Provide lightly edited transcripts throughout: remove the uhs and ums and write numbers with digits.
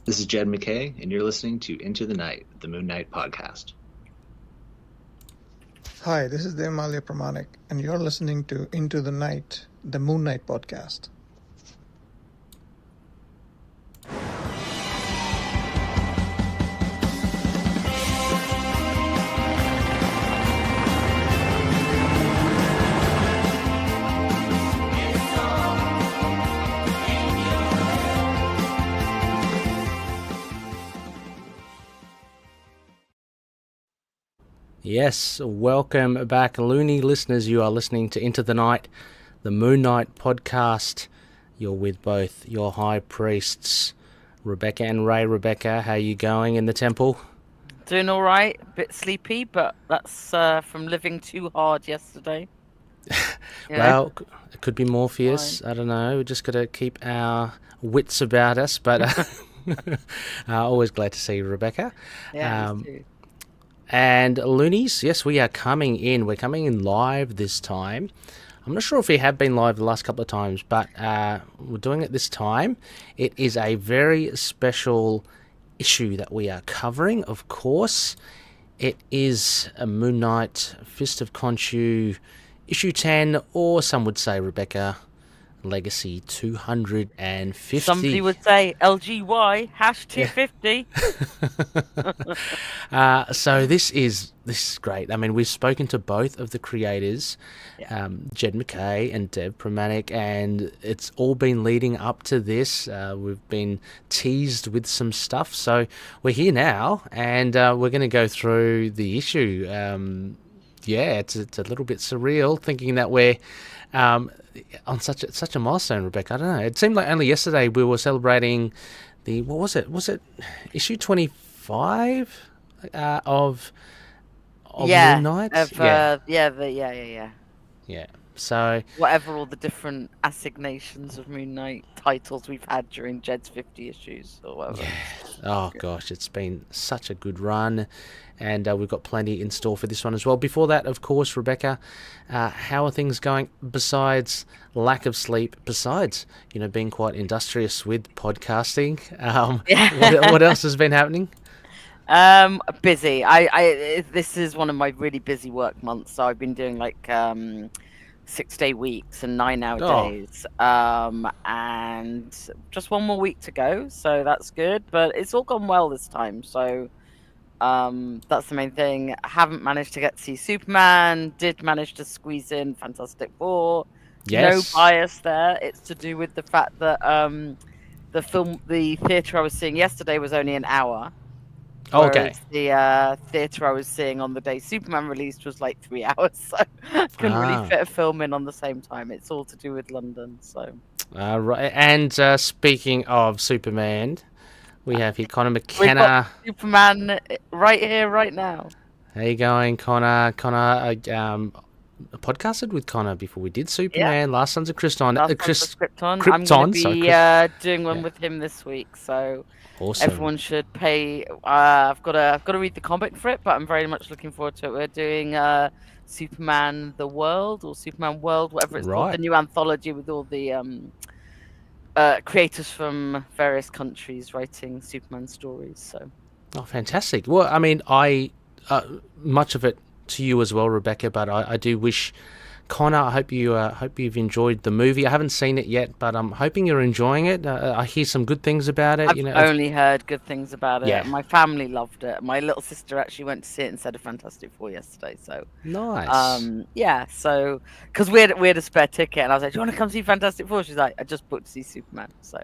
This is Jed McKay, and you're listening to Into the Night, the Moon Knight podcast. Hi, this is Devamalya Pramanik, and you're listening to Into the Night, the Moon Knight podcast. Yes, welcome back, Looney listeners. You are listening to Into the Night, the Moon Knight podcast. You're with both your high priests, Rebecca and Ray. Rebecca, how you going in the temple? Doing all right, a bit sleepy, but that's from living too hard yesterday. Well, it could be Morpheus. Fine. I don't know. We just got to keep our wits about us, but always glad to see you, Rebecca. Yeah, me too. And Loonies, yes, we are coming in. We're coming in live this time. I'm not sure if we have been live the last couple of times, but we're doing it this time. It is a very special issue that we are covering, of course. It is a Moon Knight Fist of Khonshu issue 10, or some would say, Rebecca, Legacy 250. Somebody would say LGY #250. So this is great. I mean, we've spoken to both of the creators, Jed McKay and Dev Pramanik, and it's all been leading up to this. We've been teased with some stuff, so we're here now, and we're going to go through the issue. It's a little bit surreal thinking that we're on such a milestone, Rebecca. I don't know. It seemed like only yesterday we were celebrating the, what was it? Was it issue 25 of Moon Knight? Yeah. So whatever all the different assignations of Moon Knight titles we've had during Jed's 50 issues or whatever. Yeah. Oh gosh, it's been such a good run, and we've got plenty in store for this one as well. Before that, of course, Rebecca, how are things going besides lack of sleep, besides, being quite industrious with podcasting? What else has been happening? Busy. This is one of my really busy work months, so I've been doing 6-day weeks and 9-hour days, and just one more week to go, so that's good, but it's all gone well this time, so that's the main thing. I haven't managed to get to see Superman, did manage to squeeze in Fantastic Four. Yes. No bias there. It's to do with the fact that the theatre I was seeing yesterday was only an hour. Okay. The theatre I was seeing on the day Superman released was 3 hours, so I couldn't really fit a film in on the same time. It's all to do with London, so. Right. And speaking of Superman, we have here Connor McKenna. We've got Superman right here, right now. How you going, Connor? Connor, podcasted with Connor before we did Superman. Last Sons of Krypton. Krypton. I'm going to be doing one with him this week, so. Awesome. Everyone should pay. I've got to read the comic for it, but I'm very much looking forward to it. We're doing Superman the World, or Superman World, whatever it's called, the new anthology with all the creators from various countries writing Superman stories. So, fantastic. Well, I mean, much of it to you as well, Rebecca, but I do wish. Connor, I hope you've enjoyed the movie. I haven't seen it yet, but I'm hoping you're enjoying it. I hear some good things about it. I've only heard good things about it. Yeah. My family loved it. My little sister actually went to see it and said a Fantastic Four yesterday. So nice. So because we had a spare ticket, and I was like, "Do you want to come see Fantastic Four?" She's like, "I just booked to see Superman." So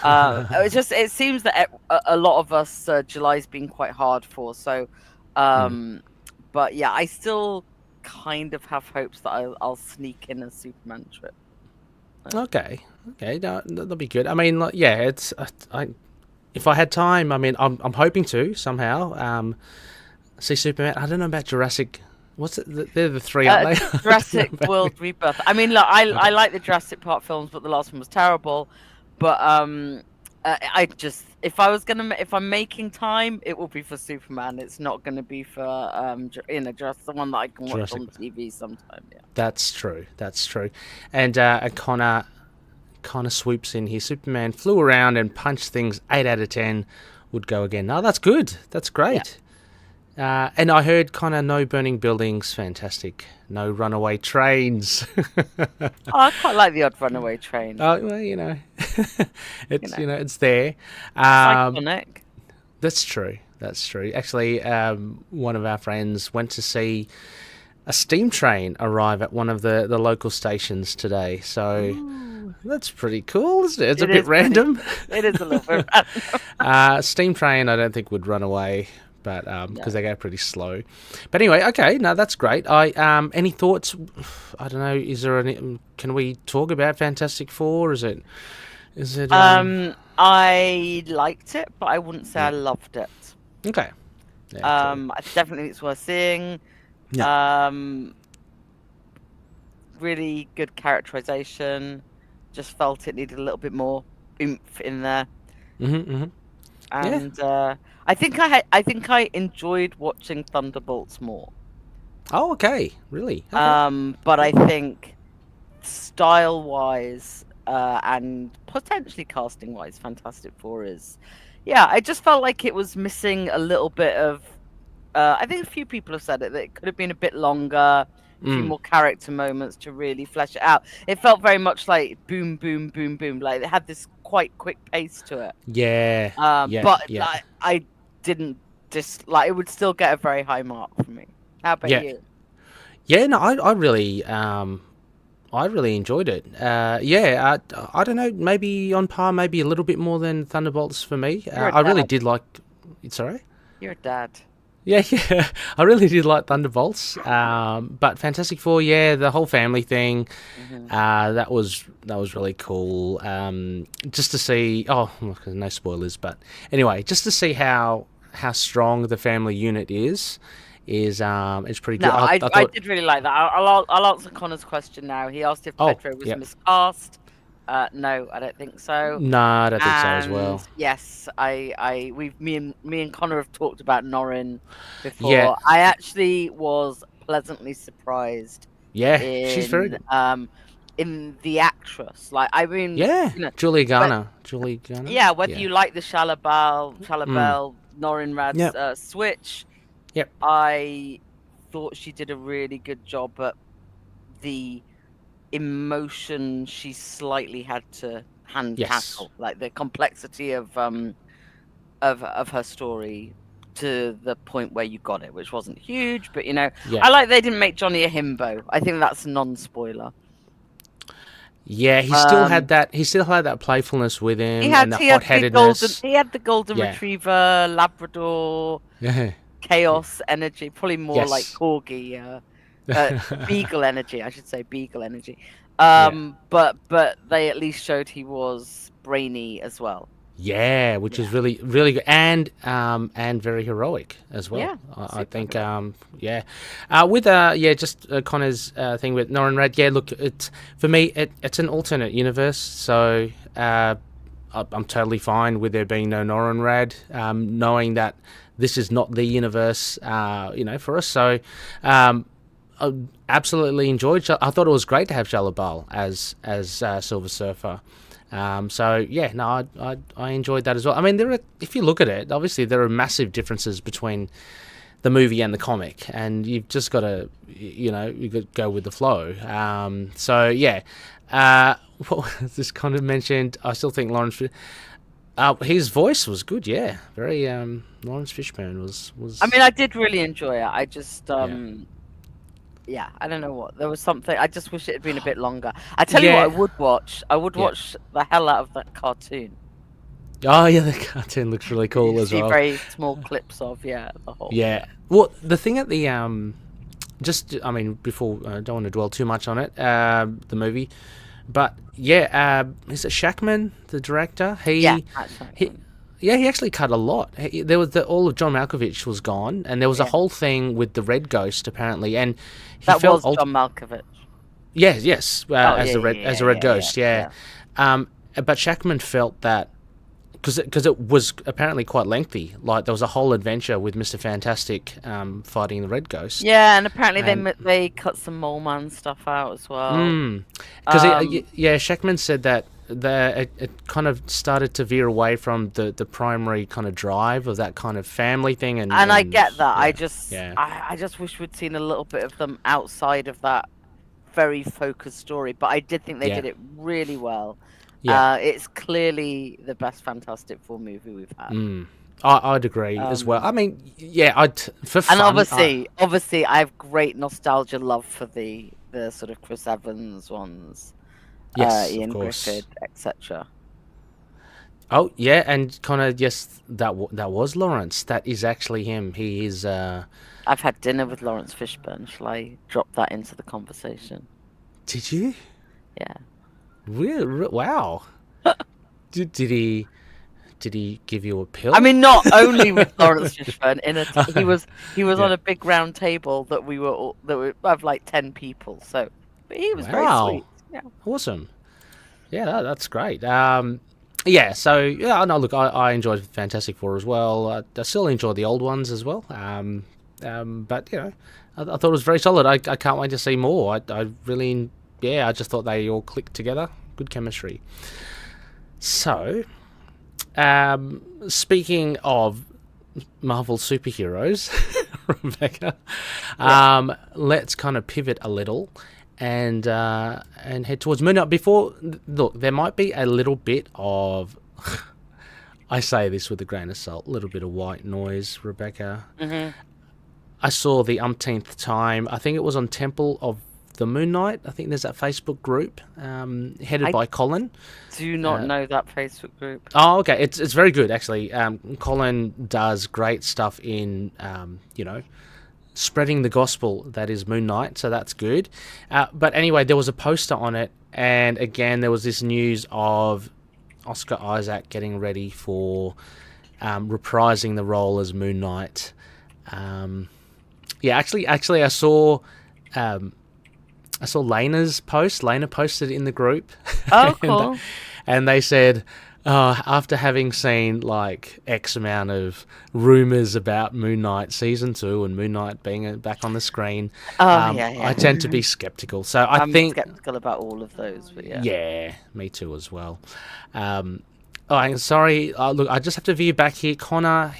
it seems that a lot of us July's been quite hard for. So, but yeah, I still kind of have hopes that I'll sneak in a Superman trip. Okay, that'll be good. I mean, it's if I had time, I mean, I'm hoping to somehow see Superman. I don't know about Jurassic. What's it? They're the three, aren't they? Jurassic World Rebirth. I mean, look, I like the Jurassic Park films, but the last one was terrible. But if I'm making time, it will be for Superman. It's not going to be for just the one that I can watch on TV sometime. Yeah, that's true. And Connor, kind of swoops in here. Superman flew around and punched things. 8 out of 10 would go again. No, that's good. That's great. And I heard kind of no burning buildings. Fantastic. No runaway trains. Oh, I quite like the odd runaway train. Oh, well, it's it's there. It's iconic. That's true. That's true. Actually, one of our friends went to see a steam train arrive at one of the local stations today. So that's pretty cool, isn't it? It's a bit random. It is a little bit random. Steam train, I don't think would run away, but because they go pretty slow. But anyway, okay, no, that's great. Any thoughts? I don't know. Is there any? Can we talk about Fantastic Four? Is it? I liked it, but I wouldn't say I loved it. Okay. Yeah, cool. I definitely think it's worth seeing. Yeah. Really good characterization. Just felt it needed a little bit more oomph in there. And I think I enjoyed watching Thunderbolts more. Oh, okay. Really? Okay. But I think style-wise and potentially casting-wise, Fantastic Four is. Yeah, I just felt like it was missing a little bit of. I think a few people have said it, that it could have been a bit longer, a few more character moments to really flesh it out. It felt very much like boom, boom, boom, boom. Like it had this quite quick pace to it. Yeah. Like, I didn't it would still get a very high mark for me. How about you? Yeah, no, I really enjoyed it. I don't know, maybe on par, maybe a little bit more than Thunderbolts for me. I really did like. Sorry. You're a dad. Yeah, I really did like Thunderbolts, but Fantastic Four, the whole family thing, that was really cool. Just to see, no spoilers, but anyway, just to see how strong the family unit is pretty good. No, I did really like that. I'll answer Connor's question now. He asked if Pedro was miscast. No, I don't think so. No, I don't think so as well. Yes, me and Connor have talked about Norrin before. Yeah. I actually was pleasantly surprised. Yeah, she's very good. In the actress, Julia Garner. Yeah, whether you like the Shalabal, Norrin Rad's switch. Yep. I thought she did a really good job at the emotion she slightly had to tackle, like the complexity of her story to the point where you got it, which wasn't huge, but I like they didn't make Johnny a himbo. I think that's non-spoiler. Yeah, he still had that playfulness with him and the hot-headedness. He had the golden retriever, Labrador, chaos energy, probably more like corgi. Beagle energy, I should say, beagle energy. But they at least showed he was brainy as well. Yeah, which is really, really good, and very heroic as well. Yeah, I think. With just Connor's thing with Norrin Rad. Yeah, look, for me, it's an alternate universe, so I'm totally fine with there being no Norrin Rad, knowing that this is not the universe, for us. So, I absolutely enjoyed. I thought it was great to have Shalabal as Silver Surfer. I enjoyed that as well. I mean, if you look at it, obviously there are massive differences between the movie and the comic, and you've just got to, you got to go with the flow. What this kind of mentioned, I still think Lawrence. His voice was good, very. Lawrence Fishburne was. I mean, I did really enjoy it. I just. I don't know what. There was something. I just wish it had been a bit longer. I tell you what, I would watch. I would watch the hell out of that cartoon. Oh yeah, the cartoon looks really cool as well. Very small clips of the whole. Yeah. Well, the thing at the before I don't want to dwell too much on it, the movie, but is it Shackman, the director? He actually cut a lot. There was all of John Malkovich was gone, and there was a whole thing with the Red Ghost apparently, and that was John Malkovich. Yes, as a Red Ghost. But Shackman felt that because it was apparently quite lengthy. Like there was a whole adventure with Mr. Fantastic fighting the Red Ghost. Yeah, and apparently they cut some Mole Man stuff out as well. Because Shackman said that it kind of started to veer away from the primary kind of drive of that kind of family thing, and I get that. yeah. I just wish we'd seen a little bit of them outside of that very focused story, but I did think they did it really well. Yeah. It's clearly the best Fantastic Four movie we've had. I'd agree as well. I mean, yeah, for fun. And obviously, I have great nostalgia love for the sort of Chris Evans ones, yes, Ian of course. Griffith, etc. Oh yeah, and kind of yes, that was Lawrence. That is actually him. He is. I've had dinner with Lawrence Fishburne. Shall I drop that into the conversation? Did you? Yeah. Wow. Did he give you a pill? I mean, not only with Lawrence Fishburne. He was on a big round table that we of like 10 people. So, but he was very sweet. Yeah. Awesome. Yeah, that's great. Yeah. So yeah, no, look, I enjoyed Fantastic Four as well. I still enjoy the old ones as well. But you know, I thought it was very solid. I can't wait to see more. I really. Yeah, I just thought they all clicked together. Good chemistry. So, speaking of Marvel superheroes, Rebecca, let's kind of pivot a little and head towards Moon Knight. Before, look, there might be a little bit of, I say this with a grain of salt, a little bit of white noise, Rebecca. Mm-hmm. I saw the umpteenth time. I think it was on Temple of the Moon Knight. I think there's that Facebook group headed by Colin. Do not know that Facebook group. Oh, okay. It's very good actually. Colin does great stuff in spreading the gospel that is Moon Knight, so that's good. But anyway, there was a poster on it, and again there was this news of Oscar Isaac getting ready for reprising the role as Moon Knight. Actually, I saw. I saw Lena's post. Lena posted in the group. Oh, cool. and they said, after having seen like X amount of rumours about Moon Knight Season 2 and Moon Knight being back on the screen, I tend to be sceptical. So I'm sceptical about all of those, but yeah. Yeah, me too as well. I'm sorry. Look, I just have to veer back here. Connor,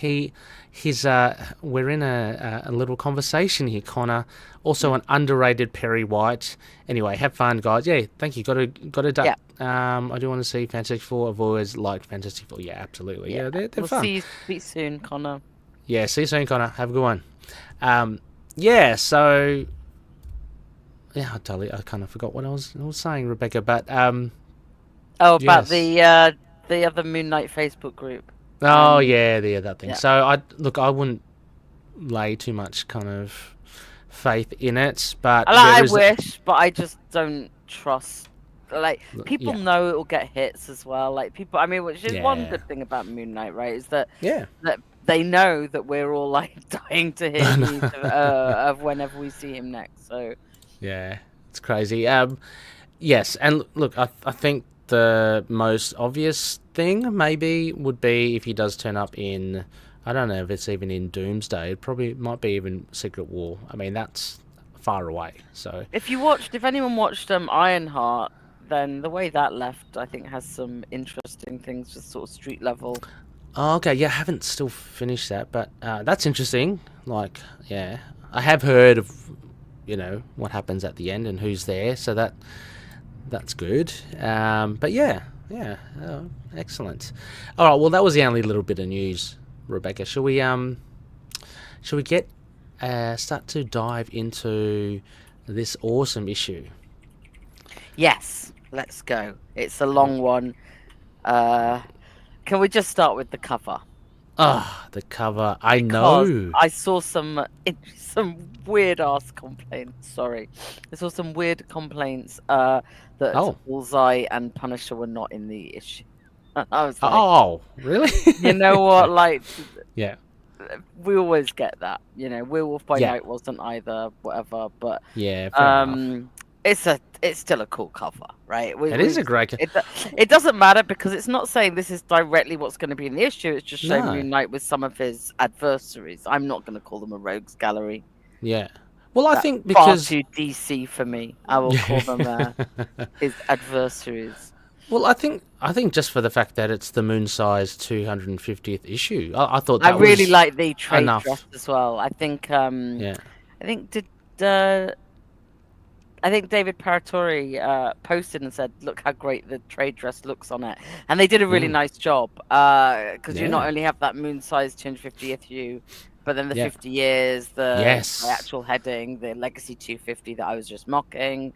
we're in a little conversation here, Connor. Also an underrated Perry White. Anyway, have fun, guys. Yeah, thank you. Got a duck. Yeah. I do want to see Fantastic Four. I've always liked Fantastic Four. Yeah, absolutely. Yeah, they're we'll fun. See you soon, Connor. Yeah, see you soon, Connor. Have a good one. So I kind of forgot what I was saying, Rebecca. But about the other Moon Knight Facebook group. Oh that thing. Yeah. So I wouldn't lay too much kind of faith in it, but I wish, but I just don't trust. Like people know it will get hits as well. Like people, I mean, which is one good thing about Moon Knight, right? Is that that they know that we're all like dying to hear news of whenever we see him next. So yeah, it's crazy. Yes, and look, I think the most obvious thing maybe would be if he does turn up in, I don't know if it's even in Doomsday. It probably might be even Secret War. I mean, that's far away. So if anyone watched Ironheart, then the way that left, I think, has some interesting things, just sort of street level. Oh, okay. Yeah, I haven't still finished that, but that's interesting. Like, yeah, I have heard of, what happens at the end and who's there. So that's good. But yeah, excellent. All right. Well, that was the only little bit of news, Rebecca. Shall we get start to dive into this awesome issue? Yes, let's go. It's a long one. Can we just start with the cover? The cover. I know. I saw some weird ass complaints. Sorry, I saw some weird complaints that Bullseye and Punisher were not in the issue. I was like, oh, really? You know what? Like, yeah, we always get that. Werewolf by Night wasn't either. Whatever, but yeah, it's still a cool cover, right? It is a great cover. It doesn't matter because it's not saying this is directly what's going to be in the issue. It's just showing Moon Knight with some of his adversaries. I'm not going to call them a rogues gallery. Yeah. Well, I think because far too DC for me, I will call them his adversaries. Well, I think just for the fact that it's the moon size 250th issue, I thought I that really was like the trade enough. dress as well. I think Yeah. I think did uh, I think David Paratori posted and said, "Look how great the trade dress looks on it," and they did a really nice job because you not Yeah. only have that moon size 250th issue, but then the Yeah. 50 years, the Yes. actual heading, the Legacy 250 that I was just mocking.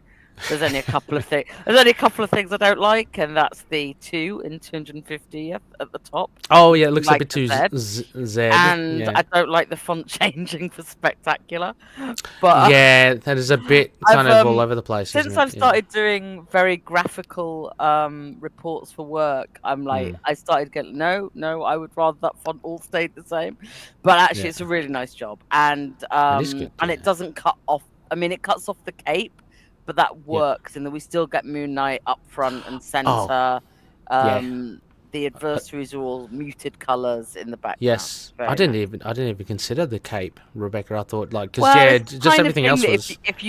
There's only a couple of things. There's only a couple of things I don't like, and that's the 2 in 250 at the top. Oh yeah, it looks a Like bit the too Z. Z. And Yeah. I don't like the font changing for spectacular. But Yeah, that is a bit kind of all over the place, since isn't I've it? started doing very graphical reports for work, I'm like, I started getting no, I would rather that font all stayed the same. But actually, Yeah. it's a really nice job, and It is good, and yeah. it doesn't cut off. I mean, it cuts off the cape, but that works, and then we still get Moon Knight up front and center. Yeah. The adversaries are all muted colors in the background. Yes, Very I didn't nice. even consider the cape, Rebecca. I thought like because Well, it's the just kind of everything thing else that was. if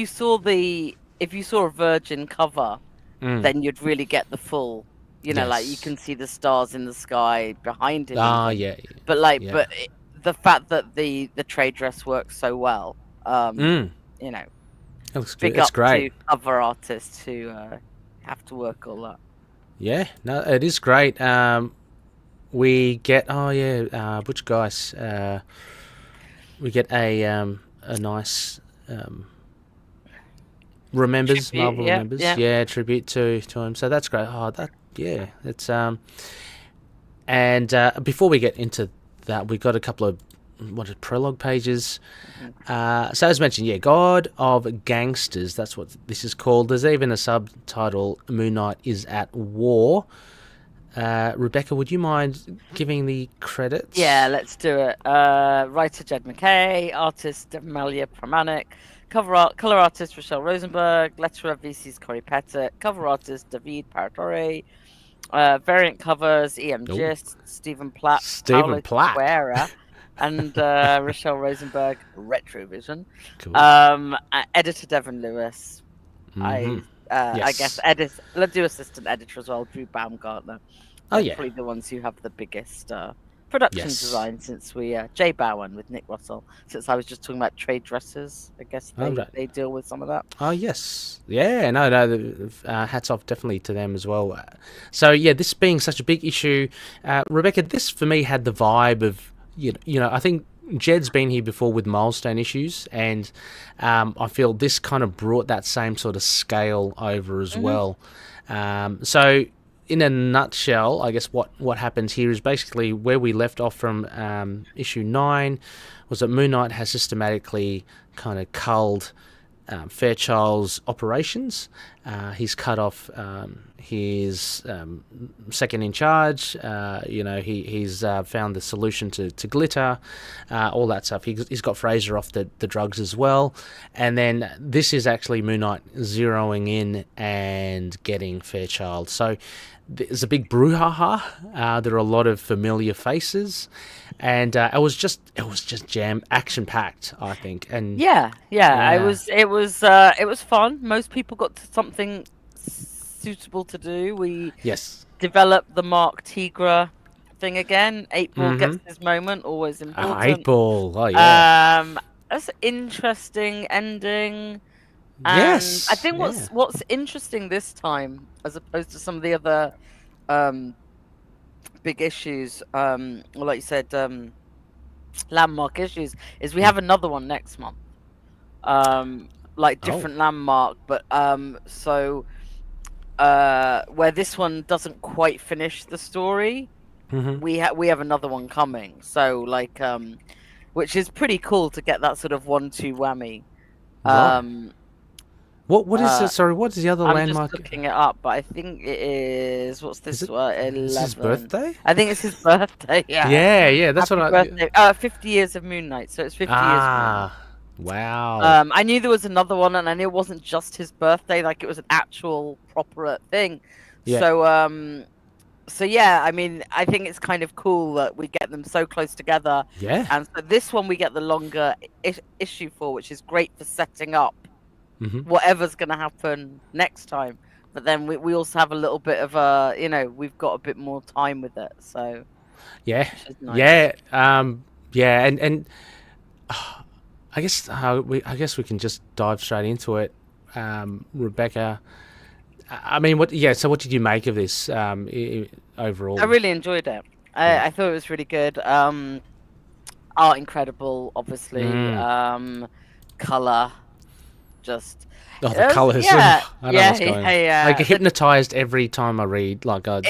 you saw a Virgin cover, then you'd really get the full, like you Yes. can see the stars in the sky behind him. Ah, even. yeah. But like, Yeah. the fact that the trade dress works so well, It looks good. big It's up great. to cover artists who have to work all that. Yeah, no, it is great. We get Butch Guice. We get a nice remembers Tribute, Marvel remembers. yeah. Tribute to him. So that's great. It's and before we get into that, we got a couple of prologue pages. So as mentioned, God of Gangsters. That's what this is called. There's even a subtitle: Moon Knight is at war. Rebecca, would you mind giving the credits? Yeah, let's do it. Writer Jed McKay, artist Malia Pramanik, color artist Rochelle Rosenberg, letterer VC's Corey Pettit, cover artist David Paratore, variant covers EM Gist, Stephen Platt, Paolo Guerra, and Rochelle Rosenberg, Retrovision. Cool. Editor Devin Lewis. Yes. I guess let's do assistant editor as well, Drew Baumgartner. Probably the ones who have the biggest production design since Jay Bowen with Nick Russell. Since I was just talking about trade dresses, I guess they deal with some of that. Oh yes, yeah, no, hats off definitely to them as well. So yeah, this being such a big issue, Rebecca, this for me had the vibe of I think Jed's been here before with milestone issues, and I feel this kind of brought that same sort of scale over as well. So in a nutshell, I guess what happens here is basically where we left off from issue 9 was that Moon Knight has systematically kind of culled Fairchild's operations. He's cut off his second in charge. He's found the solution to glitter, all that stuff. He's got Fraser off the drugs as well. And then this is actually Moon Knight zeroing in and getting Fairchild. So there's a big brouhaha. There are a lot of familiar faces, and it was just jam action packed, I think. And it was fun. Most people got to something suitable to do. We developed the Mark Tigra thing again. 8-Ball gets his moment, always important. 8-Ball, oh yeah. That's an interesting ending. Yes. I think what's interesting this time, as opposed to some of the other big issues, or like you said, landmark issues, is we have another one next month. Different landmark, but where this one doesn't quite finish the story, we have another one coming. So which is pretty cool to get that sort of 1-2 whammy. What is it? Sorry, what is the other landmark? I'm just looking it up, but I think it is. What's this? 11. Is his birthday? I think it's his birthday. Yeah. Yeah. That's Happy what birthday. 50 years of Moon Knight, so it's 50 years. Wow. I knew there was another one, and I knew it wasn't just his birthday. Like it was an actual proper thing. Yeah. So yeah, I mean, I think it's kind of cool that we get them so close together. Yeah. And so this one we get the longer issue for, which is great for setting up whatever's going to happen next time. but then we also have a little bit of a, we've got a bit more time with it, so Yeah, which is nice. yeah, and I guess we can just dive straight into it. Rebecca, I mean, so what did you make of this overall? I really enjoyed it. I thought it was really good. Art incredible, obviously. Color, just the colours. yeah, I know what's going on. yeah. I get hypnotized every time I read. Like I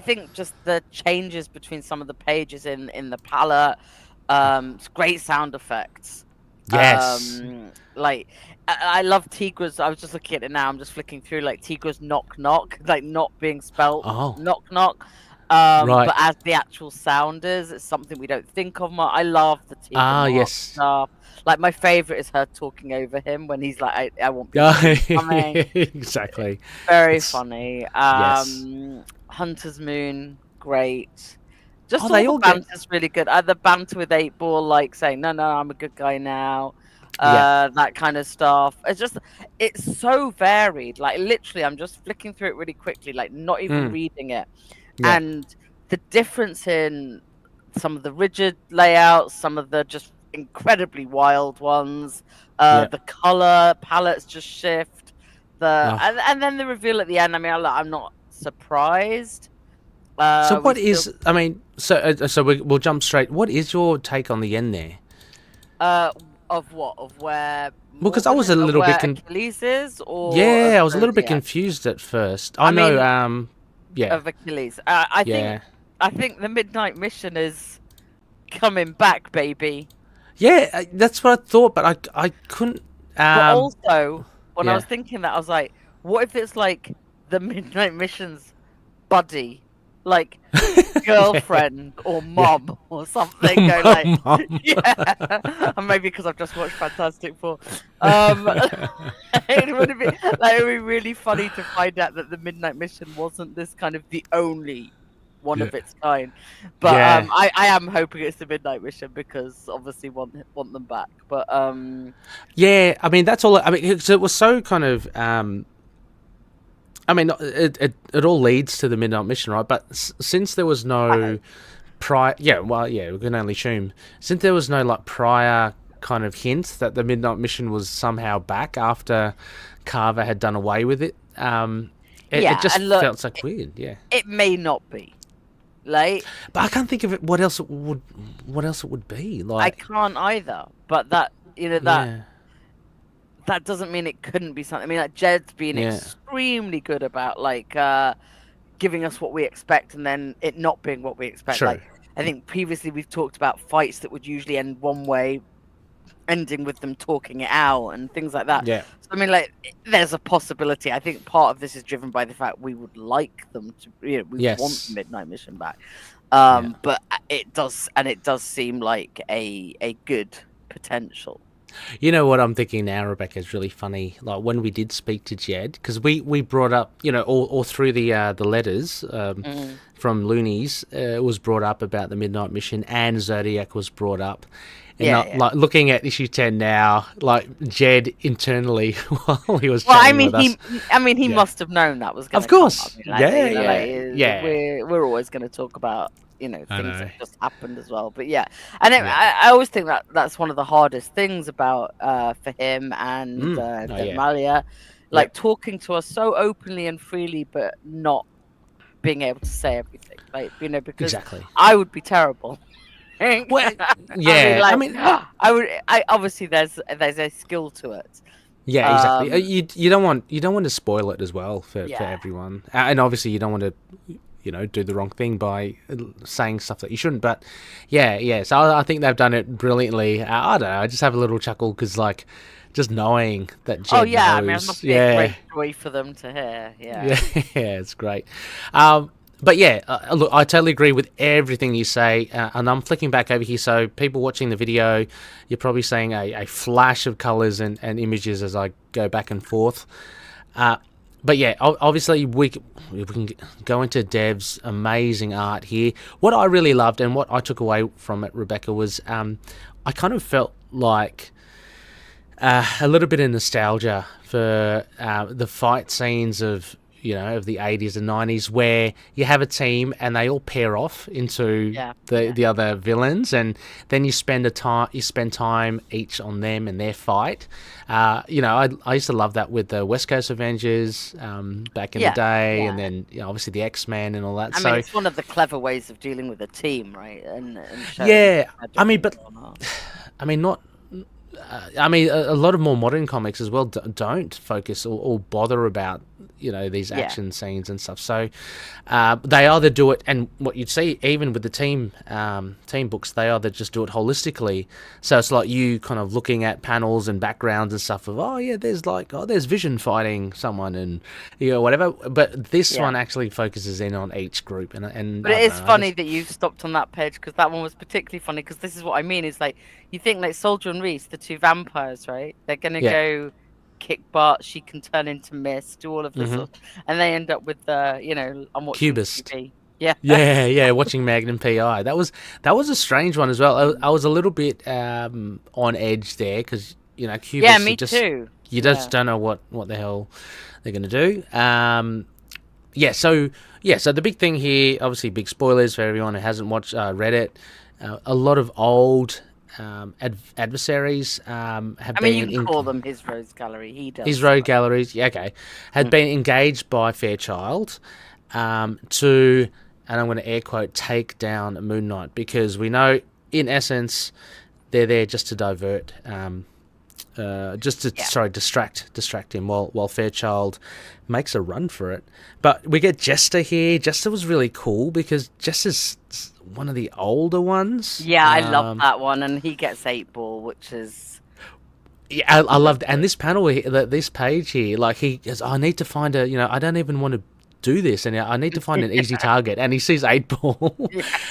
think just the changes between some of the pages in the palette. It's great sound effects. Yes. Like I love Tigra's. I was just looking at it now. I'm just flicking through like Tigra's knock knock, like not being spelled knock knock. Right. But as the actual sound is, it's something we don't think of much. I love the Tigra stuff. Like my favorite is her talking over him when he's like, "I want people coming." Exactly. Very funny. Yes. Hunter's Moon, great. Just they all the banter's really good. The banter with 8 Ball, like saying, "No, I'm a good guy now." That kind of stuff. It's so varied. Like literally, I'm just flicking through it really quickly, like not even reading it. Yeah. And the difference in some of the rigid layouts, some of the just incredibly wild ones, the color palettes just shift. And then the reveal at the end. I mean, I'm not surprised. So what is? I mean, so we'll jump straight. What is your take on the end there? Of what? Of where? Well, because I was a little bit Achilles is, or I was a little bit confused at first. I know. Of Achilles. I think the Midnight Mission is coming back, baby. Yeah, that's what I thought, but I couldn't. But also, when I was thinking that, I was like, what if it's like the Midnight Mission's buddy, like girlfriend or mom or something? Go like, and maybe because I've just watched Fantastic Four. It would be really funny to find out that the Midnight Mission wasn't this kind of the only one of its kind. But I am hoping it's the Midnight Mission because obviously want them back. But I mean that's all. I mean, it was so kind of. I mean, it all leads to the Midnight Mission, right? But since there was no prior, we can only assume since there was no like prior kind of hint that the Midnight Mission was somehow back after Carver had done away with it. It just felt so weird. Yeah, it may not be. Like, but I can't think of it. What else it would be? Like, I can't either. But that that doesn't mean it couldn't be something. I mean, like Jed's been extremely good about like giving us what we expect and then it not being what we expect. True. Like, I think previously we've talked about fights that would usually end one way, ending with them talking it out and things like that. Yeah. So, I mean, like, there's a possibility. I think part of this is driven by the fact we would like them to, we want the Midnight Mission back. But it does seem like a good potential. You know what I'm thinking now, Rebecca, is really funny. Like when we did speak to Jed, because we brought up, all through the letters from Loonies, it was brought up about the Midnight Mission, and Zodiac was brought up. And like looking at issue 10 now, like Jed internally while he was chatting with us. He must have known that was going to Of course. Come up. We're always going to talk about things that just happened as well. But and I always think that that's one of the hardest things about for him and Malia, like talking to us so openly and freely, but not being able to say everything, like because I would be terrible. Well, I obviously there's a skill to it. Yeah, exactly. You don't want to spoil it as well for everyone, and obviously you don't want to do the wrong thing by saying stuff that you shouldn't. But so I think they've done it brilliantly. I don't know. I just have a little chuckle because like just knowing that Jed knows. I mean, it must be a great joy for them to hear. Yeah, it's great. But look, I totally agree with everything you say, and I'm flicking back over here. So people watching the video, you're probably seeing a flash of colours and images as I go back and forth. But obviously we can go into Dev's amazing art here. What I really loved and what I took away from it, Rebecca, was I kind of felt like a little bit of nostalgia for the fight scenes of of the 80s and 90s, where you have a team and they all pair off into the other villains, and then you spend time each on them and their fight. I used to love that with the West Coast Avengers back in the day, and then obviously the X-Men and all that. I mean, it's one of the clever ways of dealing with a team, right? And a lot of more modern comics as well don't focus or bother about these action scenes and stuff. So they either do it, and what you'd see even with the team books, they either just do it holistically. So it's like you kind of looking at panels and backgrounds and stuff of there's Vision fighting someone and whatever. But this one actually focuses in on each group, and but it is funny that you stopped on that page, because that one was particularly funny, because this is what I mean. Is like, you think like Soldier and Reese, the two vampires, right? They're gonna go kick butt. She can turn into mist, do all of this, and they end up with I'm watching Cubist. TV. Watching Magnum PI. That was a strange one as well. I was a little bit on edge there, because Cubist. Yeah, me too. You just don't know what the hell they're gonna do. So the big thing here, obviously, big spoilers for everyone who hasn't read it. A lot of old adversaries have been. You can call them his Rose Gallery. He does. His Rogue Galleries, had been engaged by Fairchild to, and I'm going to air quote, take down Moon Knight, because we know, in essence, they're there just to divert, distract him while Fairchild makes a run for it. But we get Jester here. Jester was really cool, because Jester's one of the older ones. Yeah, I love that one, and he gets 8-ball, which is... Yeah, I loved, and this panel, this page here, like, he goes, I need to find I don't even want to do this, and I need to find an easy target, and he sees 8-ball,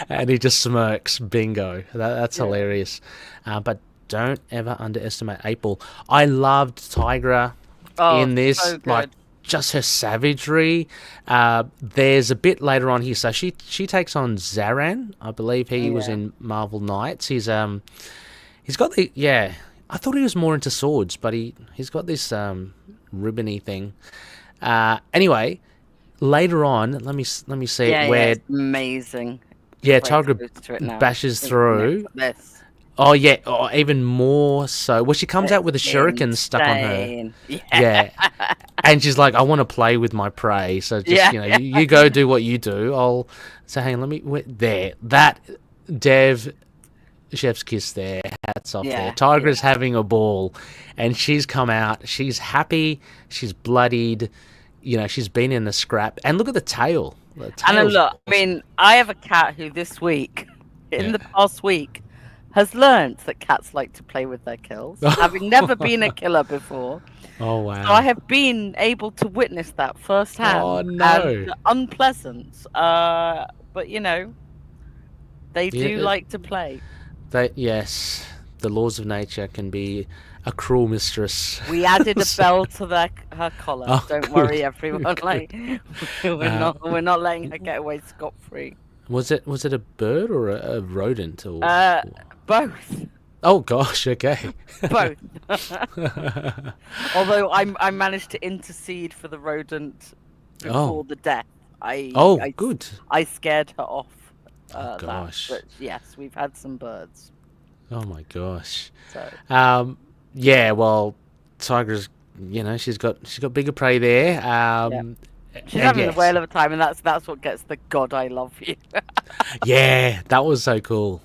and he just smirks. Bingo. That's hilarious. But don't ever underestimate 8-ball. I loved Tigra in this, so like, just her savagery. There's a bit later on here, so she takes on Zaran. I believe he was in Marvel Knights. He's got the I thought he was more into swords, but he's got this ribbony thing. Anyway, later on, let me see where it's amazing. Yeah, Tigra bashes through. Oh yeah, even more so. Well, she comes out with a shuriken stuck on her. Yeah. And she's like, I want to play with my prey, so just you go do what you do. I'll say, hey, there. That Dev chef's kiss there. Hats off there. Tigra's having a ball, and she's come out. She's happy. She's bloodied. She's been in the scrap. And look at the tail. And look, I mean, I have a cat who this week, in the past week, has learned that cats like to play with their kills, having never been a killer before. Oh, wow. So I have been able to witness that firsthand. Oh, no. And unpleasant. But, they do like to play. Yes, the laws of nature can be a cruel mistress. We added a bell to her collar. Oh, Don't worry, everyone. Like, we're not letting her get away scot-free. Was it a bird or a rodent? Or both. Oh gosh, okay. Both. Although I managed to intercede for the rodent before the death. Good. I scared her off. Gosh. But yes, we've had some birds. Oh my gosh. So. Well, Tigra's, she's got bigger prey there. She's having a whale of a time, and that's what gets the God I love you. Yeah, that was so cool.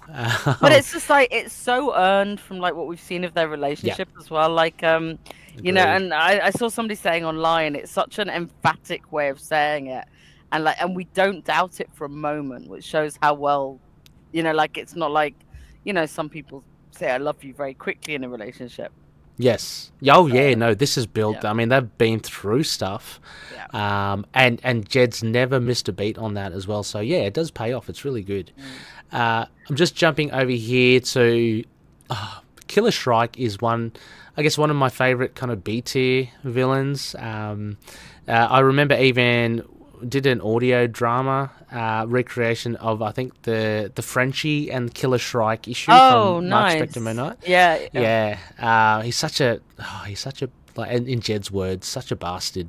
But it's just like, it's so earned from like what we've seen of their relationship as well. Like, and I saw somebody saying online, it's such an emphatic way of saying it, and we don't doubt it for a moment, which shows how well, it's not like, some people say I love you very quickly in a relationship. Yes. Oh, yeah. No, this is built. Yeah. I mean, they've been through stuff. Yeah. And Jed's never missed a beat on that as well. So, yeah, it does pay off. It's really good. I'm just jumping over here to Killer Shrike is one of my favorite kind of B-tier villains. I remember even did an audio drama recreation of, I think, the Frenchie and Killer Shrike issue from Mark nice. Spector Moon Knight. Yeah. He's such a like, in Jed's words, such a bastard.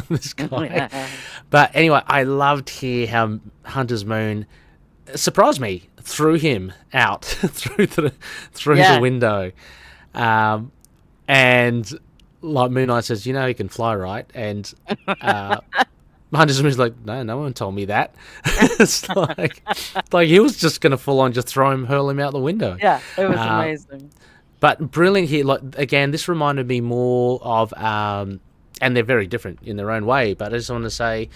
This guy. But anyway, I loved here how Hunter's Moon surprised me, threw him out through the window, and like Moon Knight says, he can fly, right? And Hunter's Moon's like, no one told me that. It's like he was just gonna full on just hurl him out the window. Yeah, it was amazing. But brilliant here. Like, again, this reminded me more of, and they're very different in their own way. But I just want to say,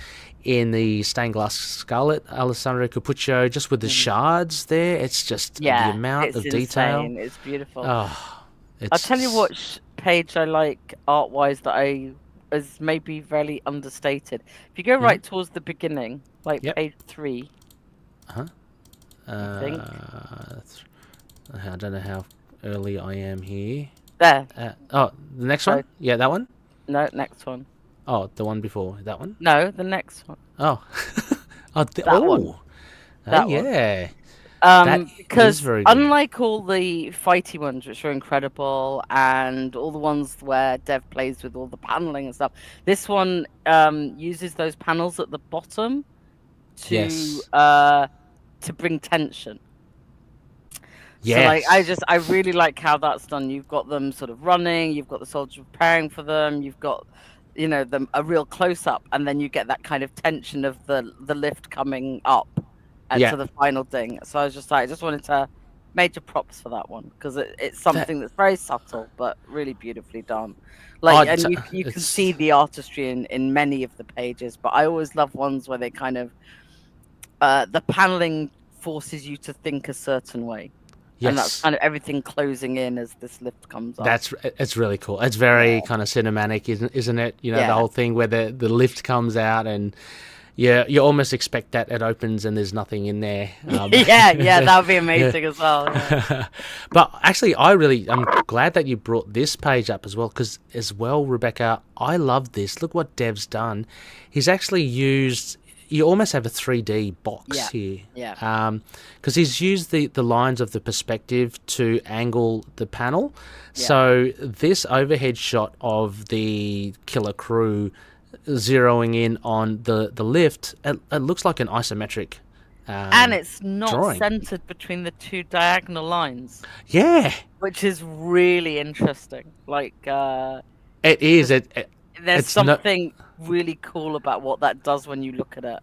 in the Stained Glass Scarlet, Alessandro Cappuccio, just with the shards there, it's just the amount of detail. Insane. It's beautiful. Oh, I'll tell you what page I like art-wise that is maybe very understated. If you go right towards the beginning, like page 3. I think. I don't know how early I am here. There. The next one? Yeah, that one? No, next one. Oh, the one before. That one? No, the next one. Oh. That one. That yeah. Because unlike all the fighty ones, which are incredible, and all the ones where Dev plays with all the paneling and stuff, this one uses those panels at the bottom to bring tension. Yes. So I really like how that's done. You've got them sort of running, you've got the soldiers preparing for them, you've got them a real close up, and then you get that kind of tension of the lift coming up to the final thing. So I was just like, I just wanted to major props for that one, because it's something that's very subtle but really beautifully done. And you can see the artistry in many of the pages, but I always love ones where they kind of the paneling forces you to think a certain way. Yes. And that's kind of everything closing in as this lift comes up. It's really cool. It's very kind of cinematic, isn't it? The whole thing where the lift comes out, and you almost expect that it opens and there's nothing in there. That would be amazing as well. Yeah. But actually, I'm glad that you brought this page up as well, because as well, Rebecca, I love this. Look what Dev's done. He's actually used... You almost have a 3D box here. Yeah. Because he's used the lines of the perspective to angle the panel. Yeah. So this overhead shot of the killer crew zeroing in on the lift, it looks like an isometric and it's not drawing. Centered between the two diagonal lines. Yeah. Which is really interesting. Like... It is. There's something really cool about what that does when you look at it.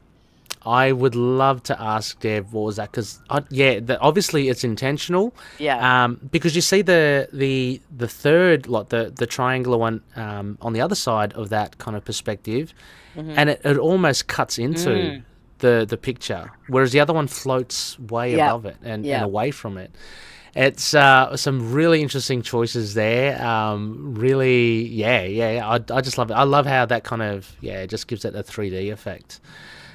I would love to ask Dev, what was that? Because obviously it's intentional. Yeah. Because you see the third, like the triangular one, on the other side of that kind of perspective, and it almost cuts into the picture, whereas the other one floats way above it and away from it. It's some really interesting choices there. Really, I just love it. I love how that kind of it just gives it a 3D effect.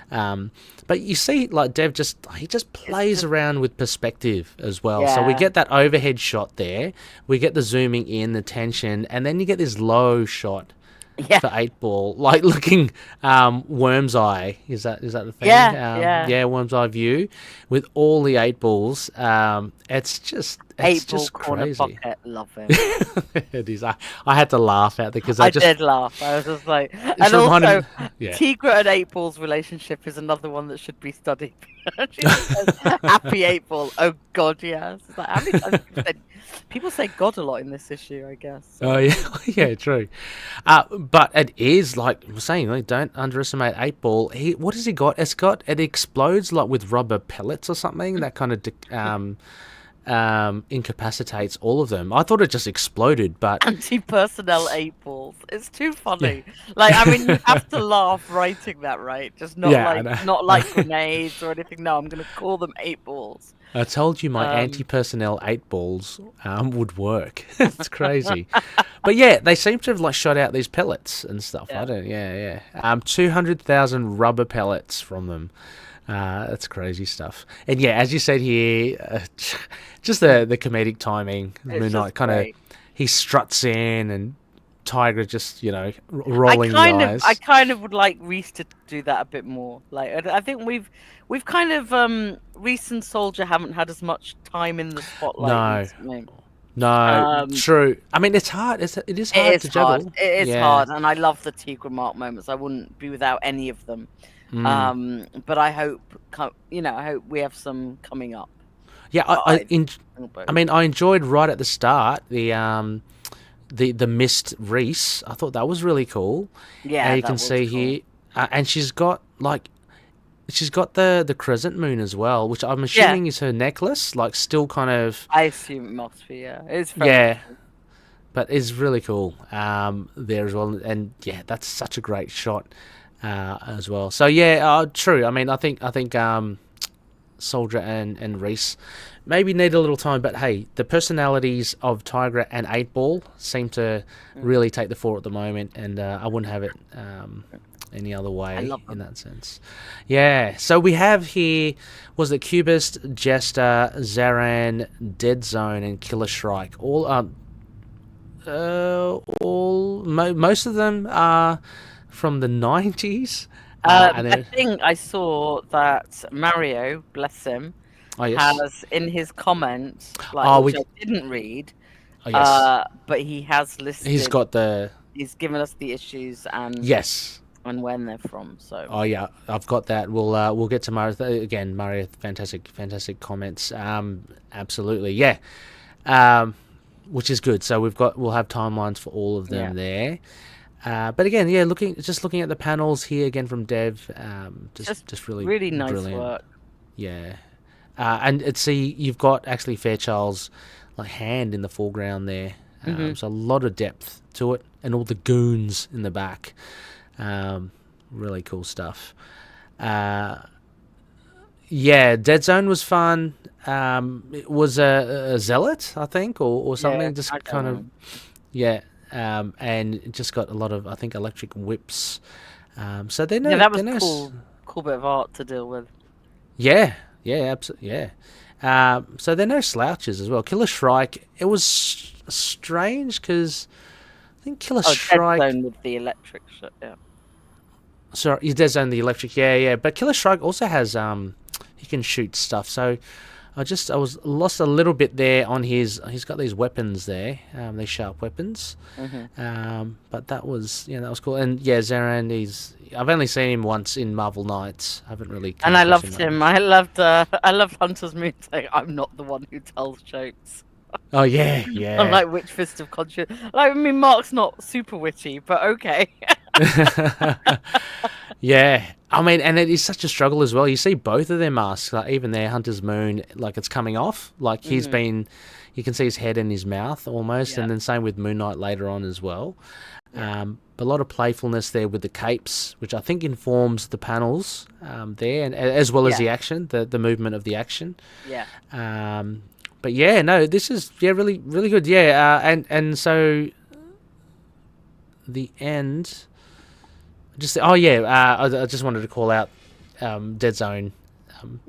But you see, like Dev he just plays around with perspective as well. Yeah. So we get that overhead shot there, we get the zooming in, the tension, and then you get this low shot. For 8-ball, like looking worm's eye. Is that the thing? Yeah. Worm's eye view with all the 8-balls. It's just 8-ball corner crazy. Pocket, love him. It is. I had to laugh at it because I did laugh. I was just like, and also Tigra and 8-ball's relationship is another one that should be studied. She says, happy 8-ball. Oh God, yes. It's like, how many times people say God a lot in this issue, I guess. Oh yeah, true. But it is like we're saying, like, don't underestimate 8-ball. What has he got? It explodes like with rubber pellets or something that kind of incapacitates all of them. I thought it just exploded, but anti-personnel 8-balls. It's too funny. Like, I mean, you have to laugh writing that, right? Just not like grenades or anything. No, I'm going to call them 8-balls. I told you my anti-personnel 8-balls would work. It's crazy. But yeah, they seem to have like shot out these pellets and stuff. I don't. 200,000 rubber pellets from them. That's crazy stuff. And yeah, as you said here, just the comedic timing. Moon Knight kind of he struts in and Tigra just rolling the eyes. I kind of would like Reese to do that a bit more. Like I think we've kind of Reese and Soldier haven't had as much time in the spotlight recently. No, true. I mean, it's hard. It is hard to juggle. It is hard, and I love the Tigra Mark moments. I wouldn't be without any of them. But I hope I hope we have some coming up. Yeah, I mean, I enjoyed right at the start the missed Reese. I thought that was really cool. Yeah, and you can see cool. Here, and she's got the crescent moon as well, which I'm assuming is her necklace. Like, still kind of. I assume it must be. Yeah, it's very cool. But it's really cool there as well, and yeah, that's such a great shot as well. So yeah, true. I mean, I think Soldier and Reese maybe need a little time, but hey, the personalities of Tigra and 8-Ball seem to really take the floor at the moment, and I wouldn't have it any other way in that sense. Yeah, so we have here, was it Cubist, Jester, Zaran, Dead Zone, and Killer Shrike. Most of them are from the 90s. I think I saw that Mario, bless him, has in his comments, which I didn't read, but he has listed. He's given us the issues and and when they're from. So. Oh yeah, I've got that. We'll get to Mario again. Mario, fantastic comments. Absolutely, yeah. Which is good. So we'll have timelines for all of them there. But again, yeah, looking at the panels here again from Dev, just really nice brilliant work. Yeah, and you've got actually Fairchild's hand in the foreground there, so a lot of depth to it, and all the goons in the back, really cool stuff. Yeah, Dead Zone was fun. It was a zealot, I think, or something, just kind of, yeah. And it just got a lot of, I think, electric whips. So they know. That was cool bit of art to deal with. Yeah, absolutely, yeah. So they're no slouches as well. Killer Shrike, it was strange because I think Killer Shrike. Dead Zone with the electric shit, yeah. Sorry, Dead Zone the electric, yeah. But Killer Shrike also has he can shoot stuff. So I was lost a little bit there on he's got these weapons there, these sharp weapons. But that was cool. And yeah, Zaran, I've only seen him once in Marvel Knights. I haven't really. And I loved him. I loved Hunter's Moon saying, "I'm not the one who tells jokes." Oh yeah. I'm like, which fist of conscience? I mean, Mark's not super witty, but okay. Yeah, I mean, and it is such a struggle as well. You see both of their masks, like even their Hunter's Moon, like it's coming off. Like he's been, you can see his head and his mouth almost, and then same with Moon Knight later on as well. But a lot of playfulness there with the capes, which I think informs the panels there, and as well as the action, the movement of the action. Yeah. But yeah, no, this is really really good. Yeah, and so the end. I just wanted to call out Dead Zone,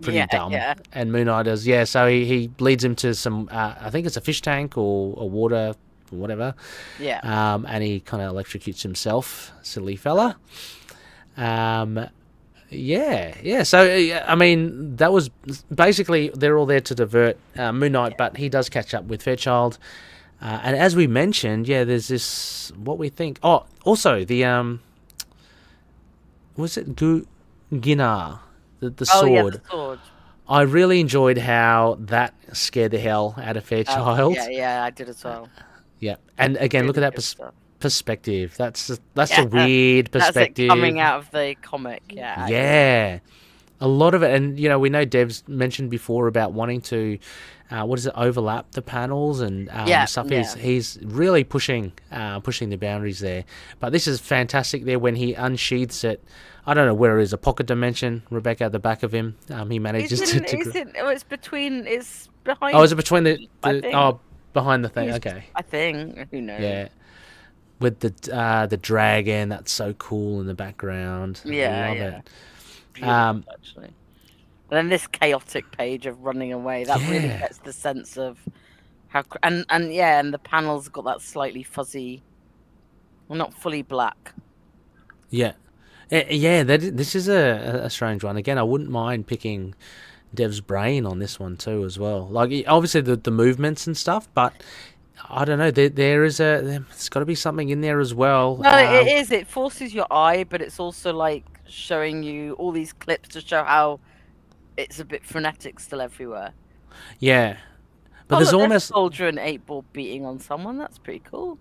pretty dumb, and Moon Knight is so he leads him to some I think it's a fish tank or a water or whatever, and he kind of electrocutes himself, silly fella. So I mean, that was basically, they're all there to divert Moon Knight, but he does catch up with Fairchild, and as we mentioned, there's this what we think. Oh, also the was it Ginar, the sword? Yeah, the sword. I really enjoyed how that scared the hell out of Fairchild. Yeah, I did as well. Yeah, and again, really look at that perspective. That's a weird perspective. That's it coming out of the comic. Yeah, a lot of it, and we know Dev's mentioned before about wanting to, overlap the panels and stuff. He's really pushing the boundaries there. But this is fantastic there when he unsheathes it. I don't know where it is, a pocket dimension, Rebecca, at the back of him. He manages to. It's behind. Oh, is it between behind the thing? Okay. I think. Who knows? Yeah. With the dragon, that's so cool in the background. I love it. Beautiful, actually. And then this chaotic page of running away, that really gets the sense of how, and the panels got that slightly fuzzy Well, not fully black. Yeah. Yeah, this is a strange one. Again, I wouldn't mind picking Dev's brain on this one too as well. Like, obviously the movements and stuff, but I don't know. There's got to be something in there as well. No, it is. It forces your eye, but it's also like showing you all these clips to show how it's a bit frenetic still everywhere. Yeah, but Oh, there's look, almost a soldier and 8-ball beating on someone. That's pretty cool.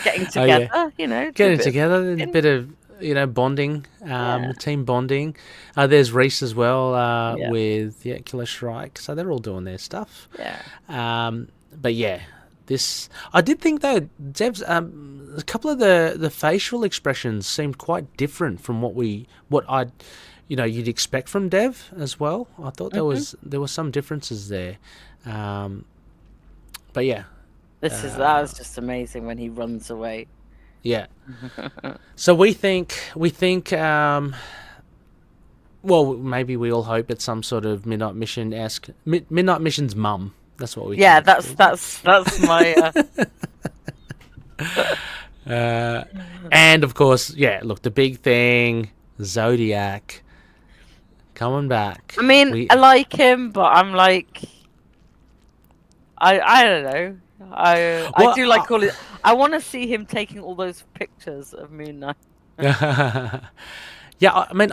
Getting Oh, yeah. together, you know. Getting together, a bit of bonding, team bonding. There's Reese as well with Killer Shrike, so they're all doing their stuff. Yeah. But yeah, this I did think though, Dev's a couple of the facial expressions seemed quite different from what I'd you'd expect from Dev as well. I thought there were some differences there. But yeah. That was just amazing when he runs away. Yeah. So we think well, maybe we all hope it's some sort of Midnight Mission-esque Midnight Mission's mum. That's what we think. That's my and of course, look, the big thing, Zodiac coming back. I mean, I like him, but I'm like I don't know. I do like all it. I want to see him taking all those pictures of Moon Knight. Yeah, I mean,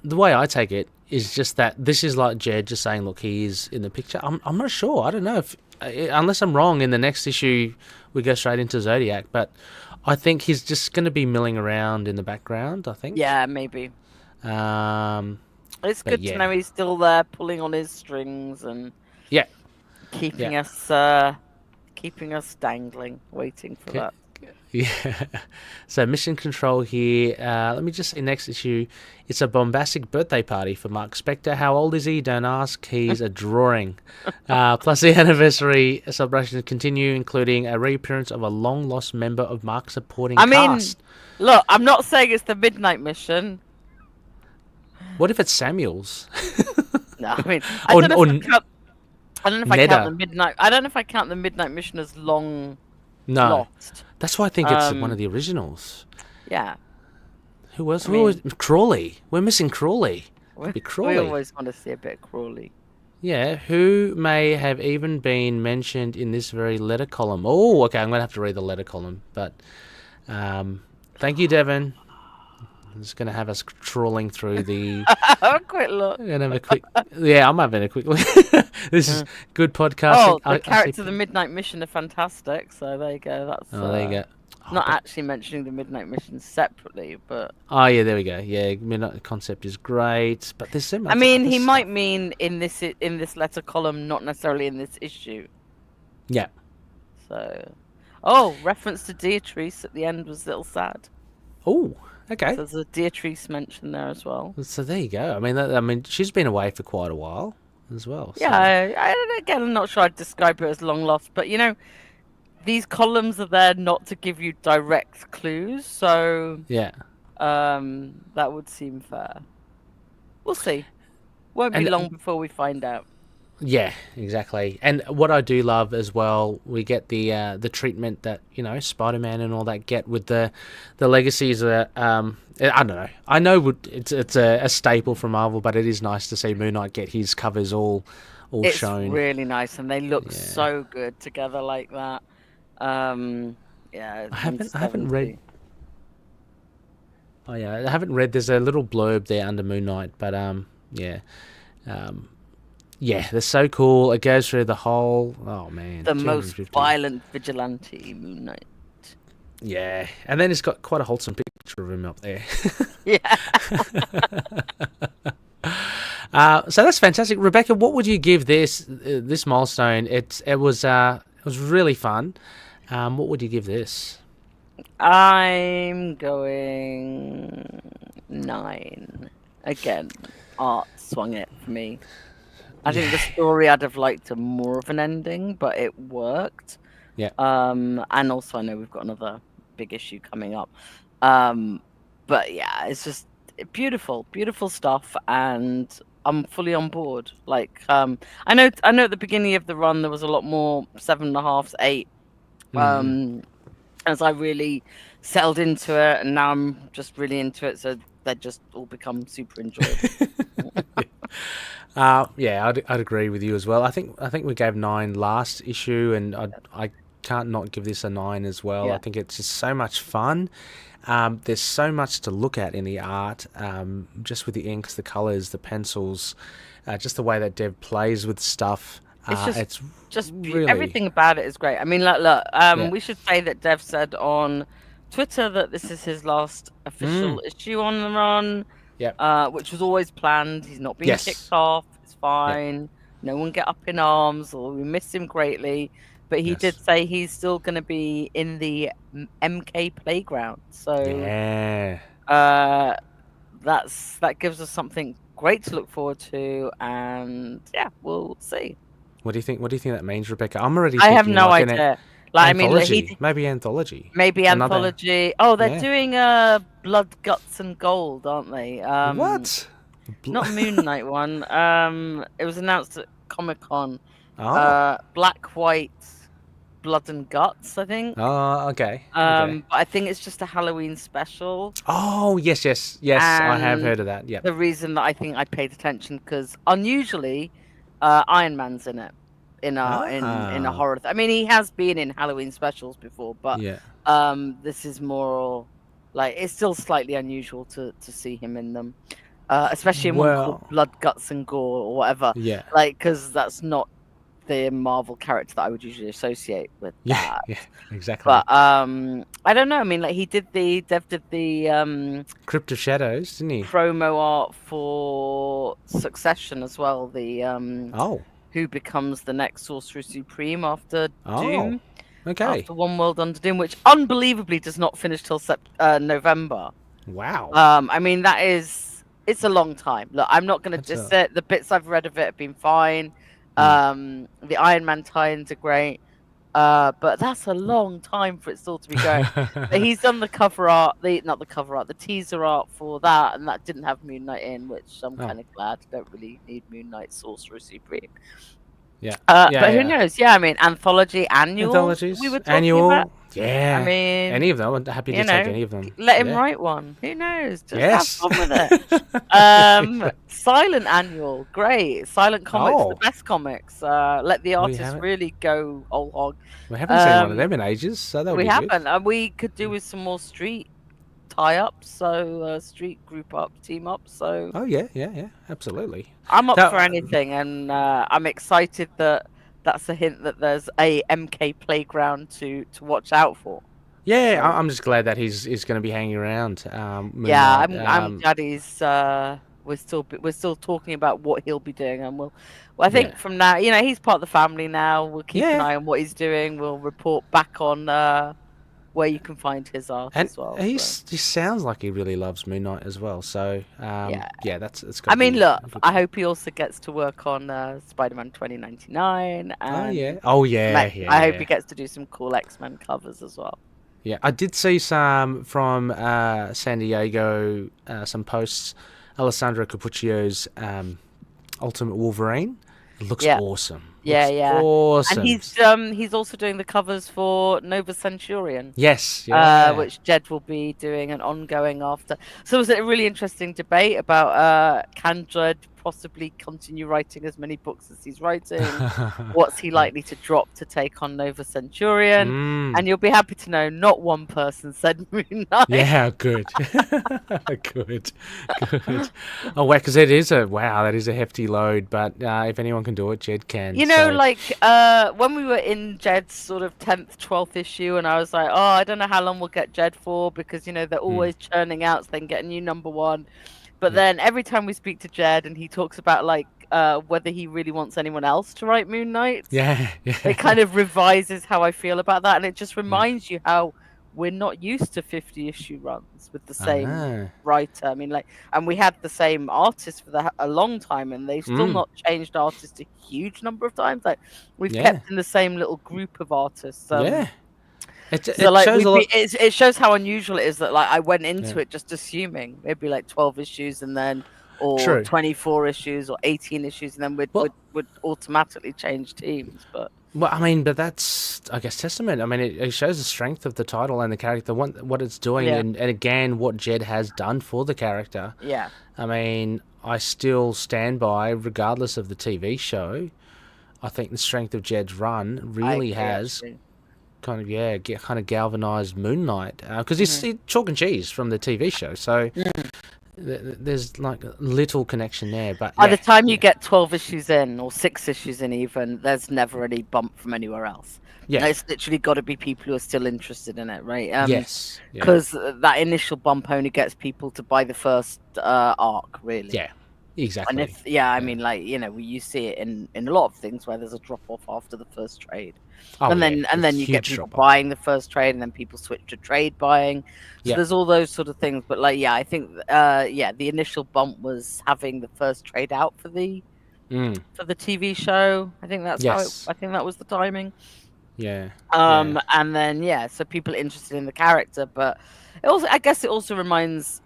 the way I take it is just that this is like Jed just saying, look, he is in the picture. I'm not sure. I don't know if unless I'm wrong. In the next issue, we go straight into Zodiac, but I think he's just going to be milling around in the background. I think. Yeah, maybe. It's good to know he's still there, pulling on his strings and keeping us dangling, waiting for that. Yeah. So Mission Control here. Let me just say, next issue, it's a bombastic birthday party for Mark Spector. How old is he? Don't ask. He's a drawing. Plus the anniversary celebrations continue, including a reappearance of a long-lost member of Mark's supporting cast. Look, I'm not saying it's the Midnight Mission. What if it's Samuel's? No, I mean, I don't know if I count the Midnight. I don't know if I count the Midnight Mission as long. No, lost. That's why I think it's one of the originals. Yeah. Who else? Who was Crawley? We're missing Crawley. We always want to see a bit of Crawley. Yeah, who may have even been mentioned in this very letter column. Oh, okay, I'm going to have to read the letter column. But thank you, Devon. I'm just going to have us trawling through the... Have a quick look. I'm having a quick look. This is good podcasting. Oh, the characters of the Midnight Mission are fantastic, so there you go. That's, there you go. Not actually mentioning the Midnight Mission separately, but... Oh, yeah, there we go. Yeah, Midnight concept is great, but there's so much... I mean, he might mean in this letter column, not necessarily in this issue. Yeah. So... Oh, reference to Beatrice at the end was a little sad. Oh, okay. So there's a Beatrice mention there as well. So there you go. I mean, she's been away for quite a while as well. So. Yeah, again, I'm not sure I'd describe it as long lost, but these columns are there not to give you direct clues, so yeah, that would seem fair. We'll see. Won't be long before we find out. Yeah, exactly. And what I do love as well, we get the treatment that Spider-Man and all that get with the legacies. I don't know. I know it's a staple from Marvel, but it is nice to see Moon Knight get his covers all shown. It's really nice, and they look so good together like that. Yeah. I haven't read. Oh yeah, I haven't read. There's a little blurb there under Moon Knight, but yeah. Yeah, they're so cool. It goes through the whole... Oh, man. The most violent vigilante, Moon Knight. Yeah, and then it's got quite a wholesome picture of him up there. Yeah. So that's fantastic. Rebecca, what would you give this milestone? It was really fun. What would you give this? I'm going 9. Again, art swung it for me. I think the story I'd have liked more of an ending, but it worked. Yeah. And also I know we've got another big issue coming up. But yeah, it's just beautiful, beautiful stuff, and I'm fully on board. Like, I know at the beginning of the run there was a lot more 7.5s, 8. as I really settled into it, and now I'm just really into it. So they just all become super enjoyable. Yeah, I'd agree with you as well. I think we gave 9 last issue, and I can't not give this a 9 as well. Yeah. I think it's just so much fun. There's so much to look at in the art, just with the inks, the colours, the pencils, just the way that Dev plays with stuff. It's Just really everything about it is great. I mean, look, Yeah. we should say that Dev said on Twitter that this is his last official issue on the run. Yep. Which was always planned. He's not being Yes. kicked off. It's fine. No one get up in arms, or we miss him greatly. But he did say he's still going to be in the MK playground. So Yeah. that gives us something great to look forward to, and yeah, we'll see. What do you think? What do you think that means, Rebecca? I'm already. I have thinking no like idea. Like, I mean, anthology. Maybe anthology. Maybe Another- anthology. Oh, they're Yeah. doing Blood, Guts, and Gold, aren't they? What? Not Moon Knight one. It was announced at Comic-Con. Oh. Black, White, Blood and Guts, I think. Oh, okay. But I think it's just a Halloween special. Oh, yes. I have And heard of that. Yeah. The reason that I think I paid attention, because unusually, Iron Man's in it. In a horror. I mean, he has been in Halloween specials before, but this is more like, it's still slightly unusual to see him in them, especially in one called Blood, Guts, and Gore or whatever. Yeah. Like, because that's not the Marvel character that I would usually associate with that. Yeah, exactly. But I don't know. I mean, like, Dev did the Crypt of Shadows, didn't he? promo art for Succession as well. Who becomes the next Sorcerer Supreme after Doom. Okay. After One World Under Doom, which unbelievably does not finish till November. Wow. I mean, it's a long time. Look, I'm not going to diss it. The bits I've read of it have been fine. The Iron Man tie-ins are great. But that's a long time for it still to be going. But he's done the cover art, the teaser art for that, and that didn't have Moon Knight in, which I'm kind of glad. Don't really need Moon Knight Sorcerer Supreme. Yeah. But who knows? Yeah, I mean, anthologies. We were talking about. Yeah. I mean, any of them. I'm happy to take any of them. Let him write one. Who knows? Just have fun with it. Silent annual, great. Silent comics, the best comics. Let the artists really go whole hog. We haven't seen one of them in ages, so that would be good. And we could do with some more street tie-ups, so street group up, team up. So yeah, absolutely. I'm up for anything, and I'm excited that that's a hint that there's a MK playground to watch out for. Yeah, so, I'm just glad that he's going to be hanging around. I'm glad he's. We're still talking about what he'll be doing, and I think from now, he's part of the family now. We'll keep an eye on what he's doing. We'll report back on where you can find his art as well. He sounds like he really loves Moon Knight as well. So that's good. I mean, look, I hope he also gets to work on Spider-Man 2099. And I hope he gets to do some cool X-Men covers as well. Yeah, I did see some from San Diego, some posts. Alessandro Capuccio's Ultimate Wolverine. It looks awesome. Awesome. And he's also doing the covers for Nova Centurion. Yes. Which Jed will be doing an ongoing after. So it was a really interesting debate about can Jed possibly continue writing as many books as he's writing? What's he likely to drop to take on Nova Centurion? And you'll be happy to know not one person said Moon Knight. Yeah, good. good. Oh, wow, because that is a hefty load, but if anyone can do it, Jed can. When we were in Jed's sort of 10th, 12th issue, and I was like, I don't know how long we'll get Jed for, because, they're always churning out so they can get a new number one. But then every time we speak to Jed and he talks about whether he really wants anyone else to write Moon Knight, it kind of revises how I feel about that, and it just reminds you how we're not used to 50 issue runs with the same writer. I mean, and we had the same artist for a long time, and they've still not changed artists a huge number of times. We've kept in the same little group of artists. It shows how unusual it is that I went into it just assuming maybe 12 issues and then True. 24 issues or 18 issues, and then we'd automatically change teams. But Well, I mean, but that's, I guess, testament. I mean, it shows the strength of the title and the character, what it's doing, Yeah. and again, what Jed has done for the character. Yeah. I mean, I still stand by, regardless of the TV show, I think the strength of Jed's run really has kind of galvanized Moon Knight, because it's chalk and cheese from the TV show. So there's like little connection there. But by the time you get 12 issues in, or 6 issues in even, there's never any bump from anywhere else. Yeah. It's literally got to be people who are still interested in it, right? Yes. Because that initial bump only gets people to buy the first arc, really. Yeah. Exactly. And if I mean, like, you see it in a lot of things where there's a drop off after the first trade. And then you get people buying the first trade, and then people switch to trade buying. So there's all those sort of things. But I think the initial bump was having the first trade out for the TV show. I think that's I think that was the timing. Yeah. And then so people are interested in the character, but I guess it also reminds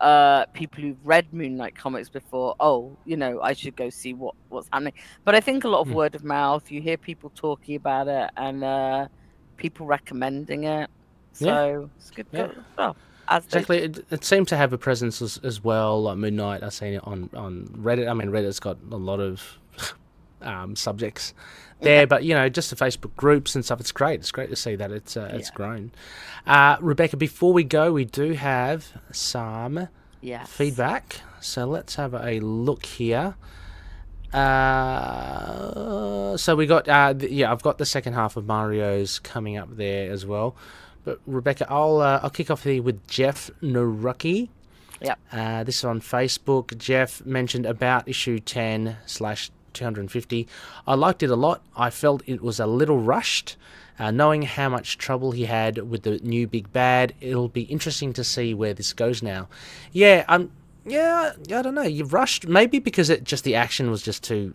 people who've read Moon Knight comics before, I should go see what's happening. But I think a lot of word of mouth, you hear people talking about it, and people recommending it. So it's good stuff. Exactly. It seemed to have a presence as well, like Moon Knight. I've seen it on Reddit. I mean, Reddit's got a lot of subjects there, but just the Facebook groups and stuff. It's great. It's great to see that it's grown. Rebecca, before we go, we do have some feedback. So let's have a look here. So we got I've got the second half of Mario's coming up there as well. But Rebecca, I'll kick off here with Jeff Naruki. Yep. This is on Facebook. Jeff mentioned about issue 10/250. I liked it a lot. I felt it was a little rushed. Knowing how much trouble he had with the new big bad, it'll be interesting to see where this goes now. I don't know. You've rushed, maybe because the action was just too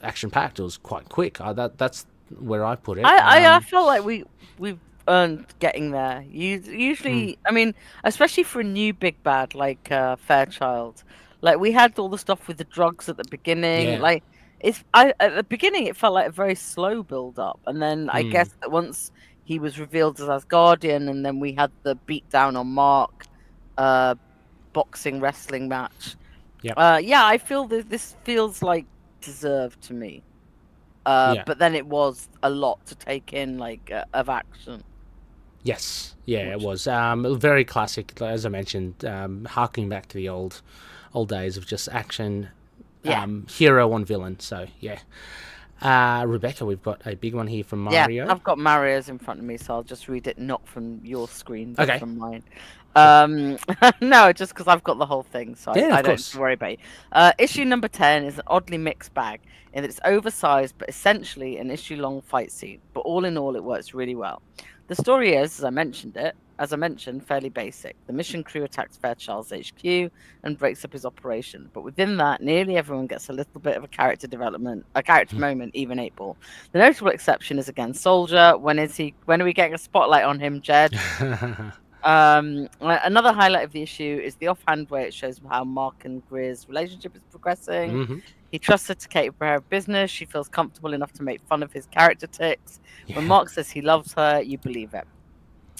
action-packed. It was quite quick. That's where I put it. I felt like we've earned getting there. Usually, I mean, especially for a new big bad like Fairchild, like we had all the stuff with the drugs at the beginning. Like at the beginning, it felt like a very slow build up, and then I guess that once he was revealed as Asgardian, and then we had the beatdown on Mark, boxing wrestling match. I feel this feels like deserved to me. But then it was a lot to take in, like of action. Yes, it was very classic, as I mentioned, harking back to the old days of just action, hero on villain. So Rebecca, we've got a big one here from Mario. Yeah, I've got Mario's in front of me, so I'll just read it, not from your screen, but from mine. No, just because I've got the whole thing, so I don't have to worry about it. Issue number 10 is an oddly mixed bag in that it's oversized but essentially an issue-long fight scene. But all in all, it works really well. The story is, as I mentioned, fairly basic. The mission crew attacks Fairchild's HQ and breaks up his operation. But within that, nearly everyone gets a little bit of a character development, a character moment, even 8-Ball. The notable exception is again Soldier. When are we getting a spotlight on him, Jed? Another highlight of the issue is the offhand way it shows how Mark and Greer's relationship is progressing. He trusts her to take care of business. She feels comfortable enough to make fun of his character tics. When Mark says he loves her, you believe it.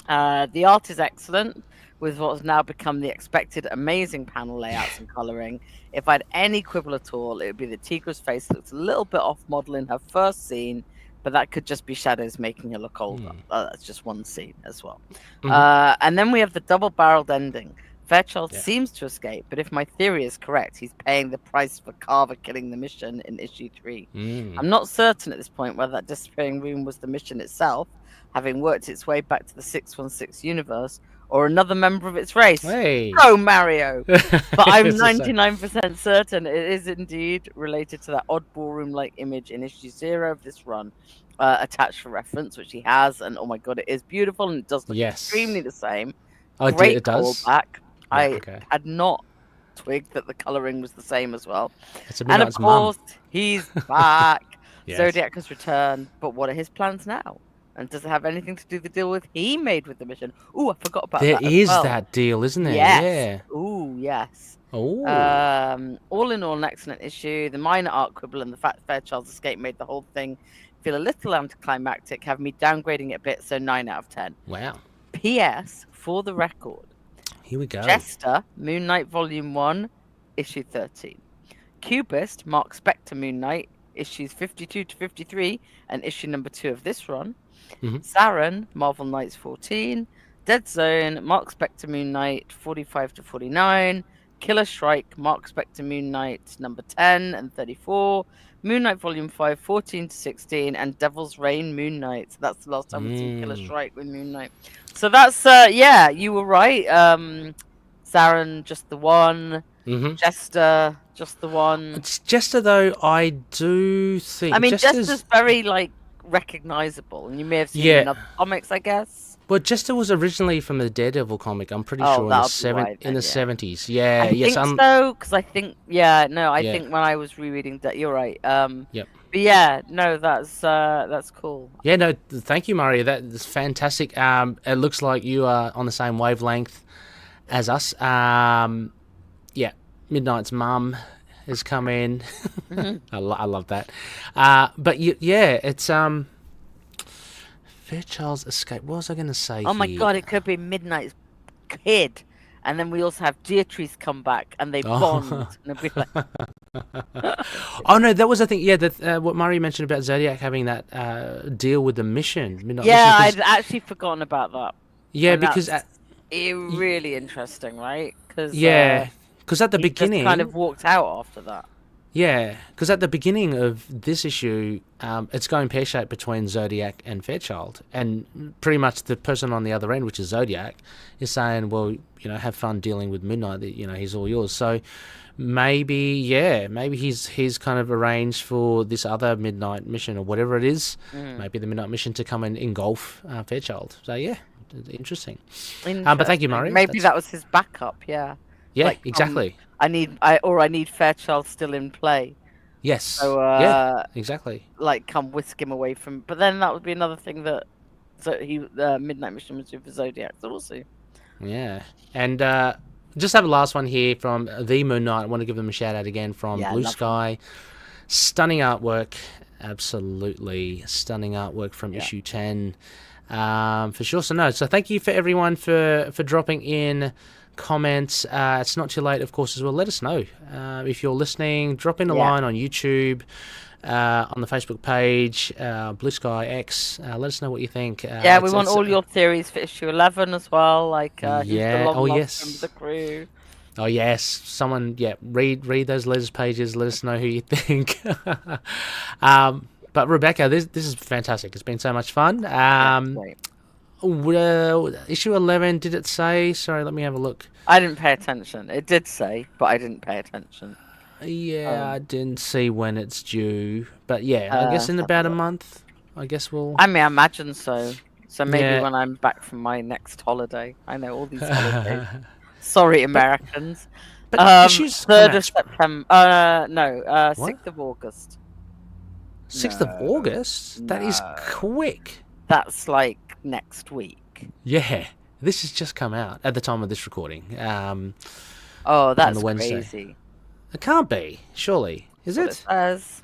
The art is excellent, with what has now become the expected amazing panel layouts and colouring. If I had any quibble at all, it would be that Tigra's face looks a little bit off model in her first scene, but that could just be shadows making her look older. That's just one scene as well. And then we have the double-barreled ending. Fairchild seems to escape, but if my theory is correct, he's paying the price for Carver killing the mission in issue 3. I'm not certain at this point whether that disappearing room was the mission itself, having worked its way back to the 616 universe, or another member of its race. Go Mario! But I'm 99% certain it is indeed related to that odd ballroom-like image in issue 0 of this run, attached for reference, which he has, and oh my god, it is beautiful, and it does look extremely the same. Great it does. Callback. I had not twigged that the colouring was the same as well. And of course, he's back. Zodiac has returned, but what are his plans now? And does it have anything to do with the deal he made with the mission? Ooh, I forgot about that. There is that deal, isn't there? Yes. Yeah. Ooh, yes. Oh. All in all, an excellent issue. The minor art quibble and the fact Fairchild's escape made the whole thing feel a little anticlimactic, have me downgrading it a bit, so 9 out of 10. Wow. P.S. For the record, Here we go. Jester, Moon Knight Volume 1, Issue 13. Cubist, Mark Spector Moon Knight, issues 52 to 53, and issue number 2 of this run. Mhm. Saren, Marvel Knights 14. Dead Zone, Mark Spector Moon Knight 45 to 49. Killer Strike, Mark Spector Moon Knight number 10 and 34. Moon Knight Volume 5, 14 to 16, and Devil's Reign Moon Knight. So that's the last time we've seen Killer Strike with Moon Knight. So that's, yeah, you were right. Saren, just the one. Mm-hmm. Jester, just the one. It's Jester, though, I do think... I mean, Jester's very, like, recognizable, and you may have seen him in other comics, I guess. Well, Jester was originally from the Daredevil comic, I'm pretty sure, in the 70s. Yeah, I think so, because I think, I think when I was rereading that, you're right. Yep. But yeah, no, that's cool. Yeah, no, thank you, Mario. That's fantastic. It looks like you are on the same wavelength as us. Yeah, Midnight's mum has come in. I love that. But yeah, it's Fairchild's Escape. What was I going to say? Oh my god, it could be Midnight's kid, and then we also have Deirdre's come back, and they bond. And it'll be like... Oh no, that was the thing. Yeah, that what Mario mentioned about Zodiac having that deal with the mission. Midnight yeah, mission, I'd actually forgotten about that. Yeah, and because really interesting, right? Cause, because at the beginning, just kind of walked out after that. Yeah, because at the beginning of this issue, it's going pear-shaped between Zodiac and Fairchild, and pretty much the person on the other end, which is Zodiac, is saying, "Well, have fun dealing with Midnight. He's all yours." So maybe he's kind of arranged for this other Midnight mission or whatever it is. Maybe the Midnight mission to come and engulf Fairchild. So yeah, interesting. But thank you, Mario. Maybe that was his backup. Yeah. Yeah, like, exactly. I need Fairchild still in play. Yes. So yeah, exactly. Like, come whisk him away from. But then that would be another thing that Midnight Mission was doing for Zodiac also. Yeah, and just have a last one here from the Moon Knight. I want to give them a shout out again from Blue Sky. Stunning artwork, absolutely stunning artwork from issue 10, for sure. So thank you for everyone for dropping in comments. It's not too late, of course, as well. Let us know if you're listening. Drop in a line on YouTube, on the Facebook page, Blue Sky X. Let us know what you think. We want all your theories for issue 11 as well. Like, who's the long lost member of the crew. Oh yes, someone read those letters pages. Let us know who you think. But Rebecca, this is fantastic. It's been so much fun. Great. Issue 11, did it say? Sorry, let me have a look. I didn't pay attention. It did say, but I didn't pay attention. Yeah, I didn't see when it's due. But yeah, I guess in about a month, I guess we'll... I mean, I imagine so. So maybe when I'm back from my next holiday. I know all these holidays. Sorry, Americans. But issues 3rd of September. 6th of August. 6th of August? That is quick. That's like next week. Yeah, this has just come out at the time of this recording. That's crazy. It can't be, surely. Is it? It says.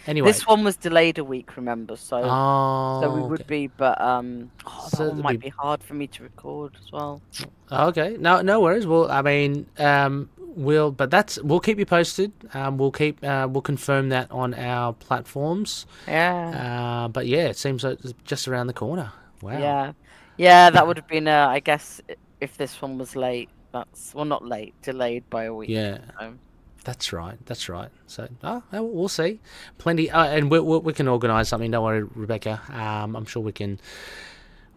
Anyway, this one was delayed a week, remember? So we would be, but that one might be hard for me to record as well. Okay, no worries. Well, I mean, we'll keep you posted. We'll confirm that on our platforms. Yeah. But yeah, it seems like it's just around the corner. Wow. Yeah, that would have been. I guess if this one was late, not late, delayed by a week. Yeah. That's right. So, we'll see. Plenty, and we can organise something. Don't worry, Rebecca. I'm sure we can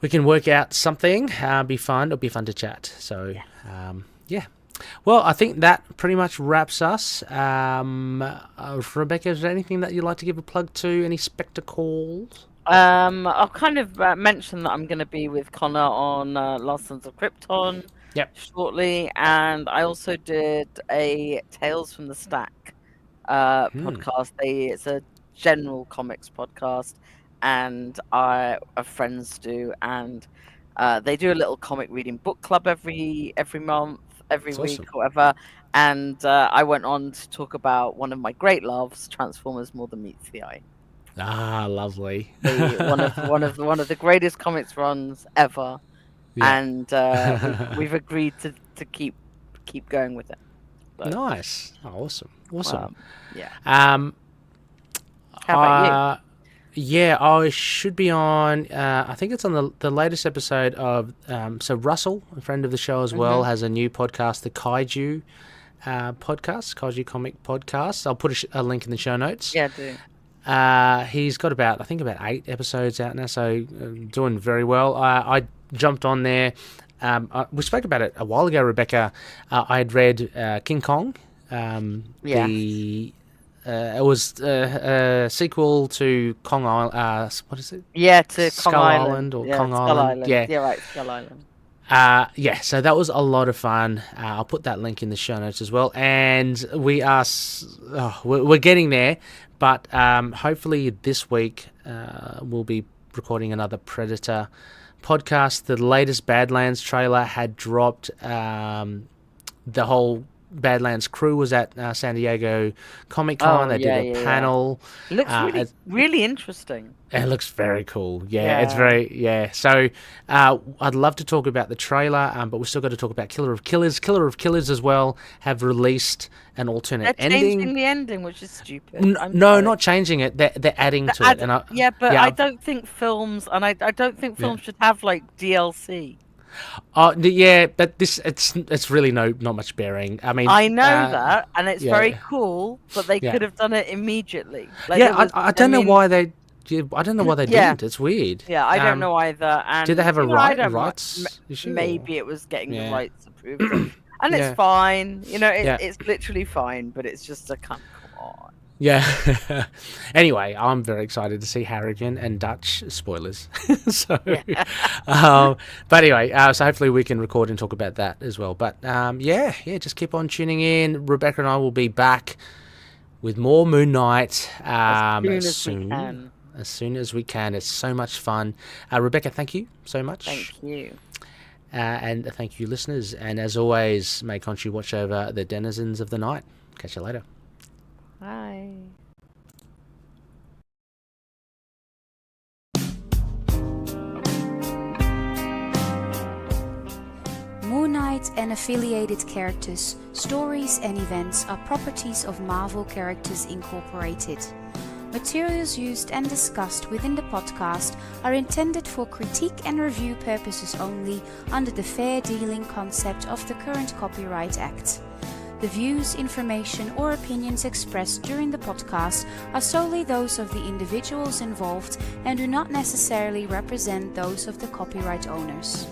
work out something. Be fun. It'll be fun to chat. So, yeah. Well, I think that pretty much wraps us. Rebecca, is there anything that you'd like to give a plug to? Any spectacles? I'll kind of mention that I'm going to be with Connor on Last Sons of Krypton. Shortly, and I also did a Tales from the Stack podcast. It's a general comics podcast, and our friends do, and they do a little comic reading book club every month, every week, or whatever. And I went on to talk about one of my great loves, Transformers: More Than Meets the Eye. Lovely. One of the greatest comics runs ever, Yeah. and we've agreed to keep going with it. So, Nice. Oh, awesome. Yeah. How about Yeah, I should be on. I think it's on the latest episode of. So Russell, a friend of the show as well, has a new podcast, the Kaiju podcast, Kaiju Comic Podcast. I'll put a link in the show notes. you? Yeah, do. He's got about 8 episodes out now, so doing very well. I jumped on there. We spoke about it a while ago, Rebecca. I had read King Kong. It was a sequel to Kong Island. What is it? Yeah, to Skull Kong Island or yeah, Kong Skull Island. Yeah. Yeah, right, Skull Island. So that was a lot of fun. I'll put that link in the show notes as well. And we're getting there, but hopefully this week we'll be recording another Predator podcast. The latest Badlands trailer had dropped. The whole Badlands crew was at San Diego Comic Con. They did a panel. It looks really interesting. It looks very cool. It's very. So I'd love to talk about the trailer, but we've still got to talk about Killer of Killers. Killer of Killers as well have released an alternate ending. They're changing the ending, which is stupid. No, not changing it. They're adding to it. I don't think films, and I don't think films should have like DLC. But it's really not much bearing. I mean, I know that, and it's very cool, but they could have done it immediately. I don't know why they. I don't know why they didn't. It's weird. Yeah, I don't know either. And did they have a rights issue? Maybe it was getting the rights approved, and it's fine. It's literally fine, but it's just come on. Yeah. Anyway, I'm very excited to see Harrigan and Dutch. Spoilers. But anyway, so hopefully we can record and talk about that as well. But just keep on tuning in. Rebecca and I will be back with more Moon Knight as soon as we can. It's so much fun. Rebecca, thank you so much. Thank you. And thank you, listeners. And as always, may Khonshu watch over the denizens of the night. Catch you later. Bye. Moon Knight and affiliated characters, stories and events are properties of Marvel Characters Incorporated. Materials used and discussed within the podcast are intended for critique and review purposes only under the fair dealing concept of the current Copyright Act. The views, information or opinions expressed during the podcast are solely those of the individuals involved and do not necessarily represent those of the copyright owners.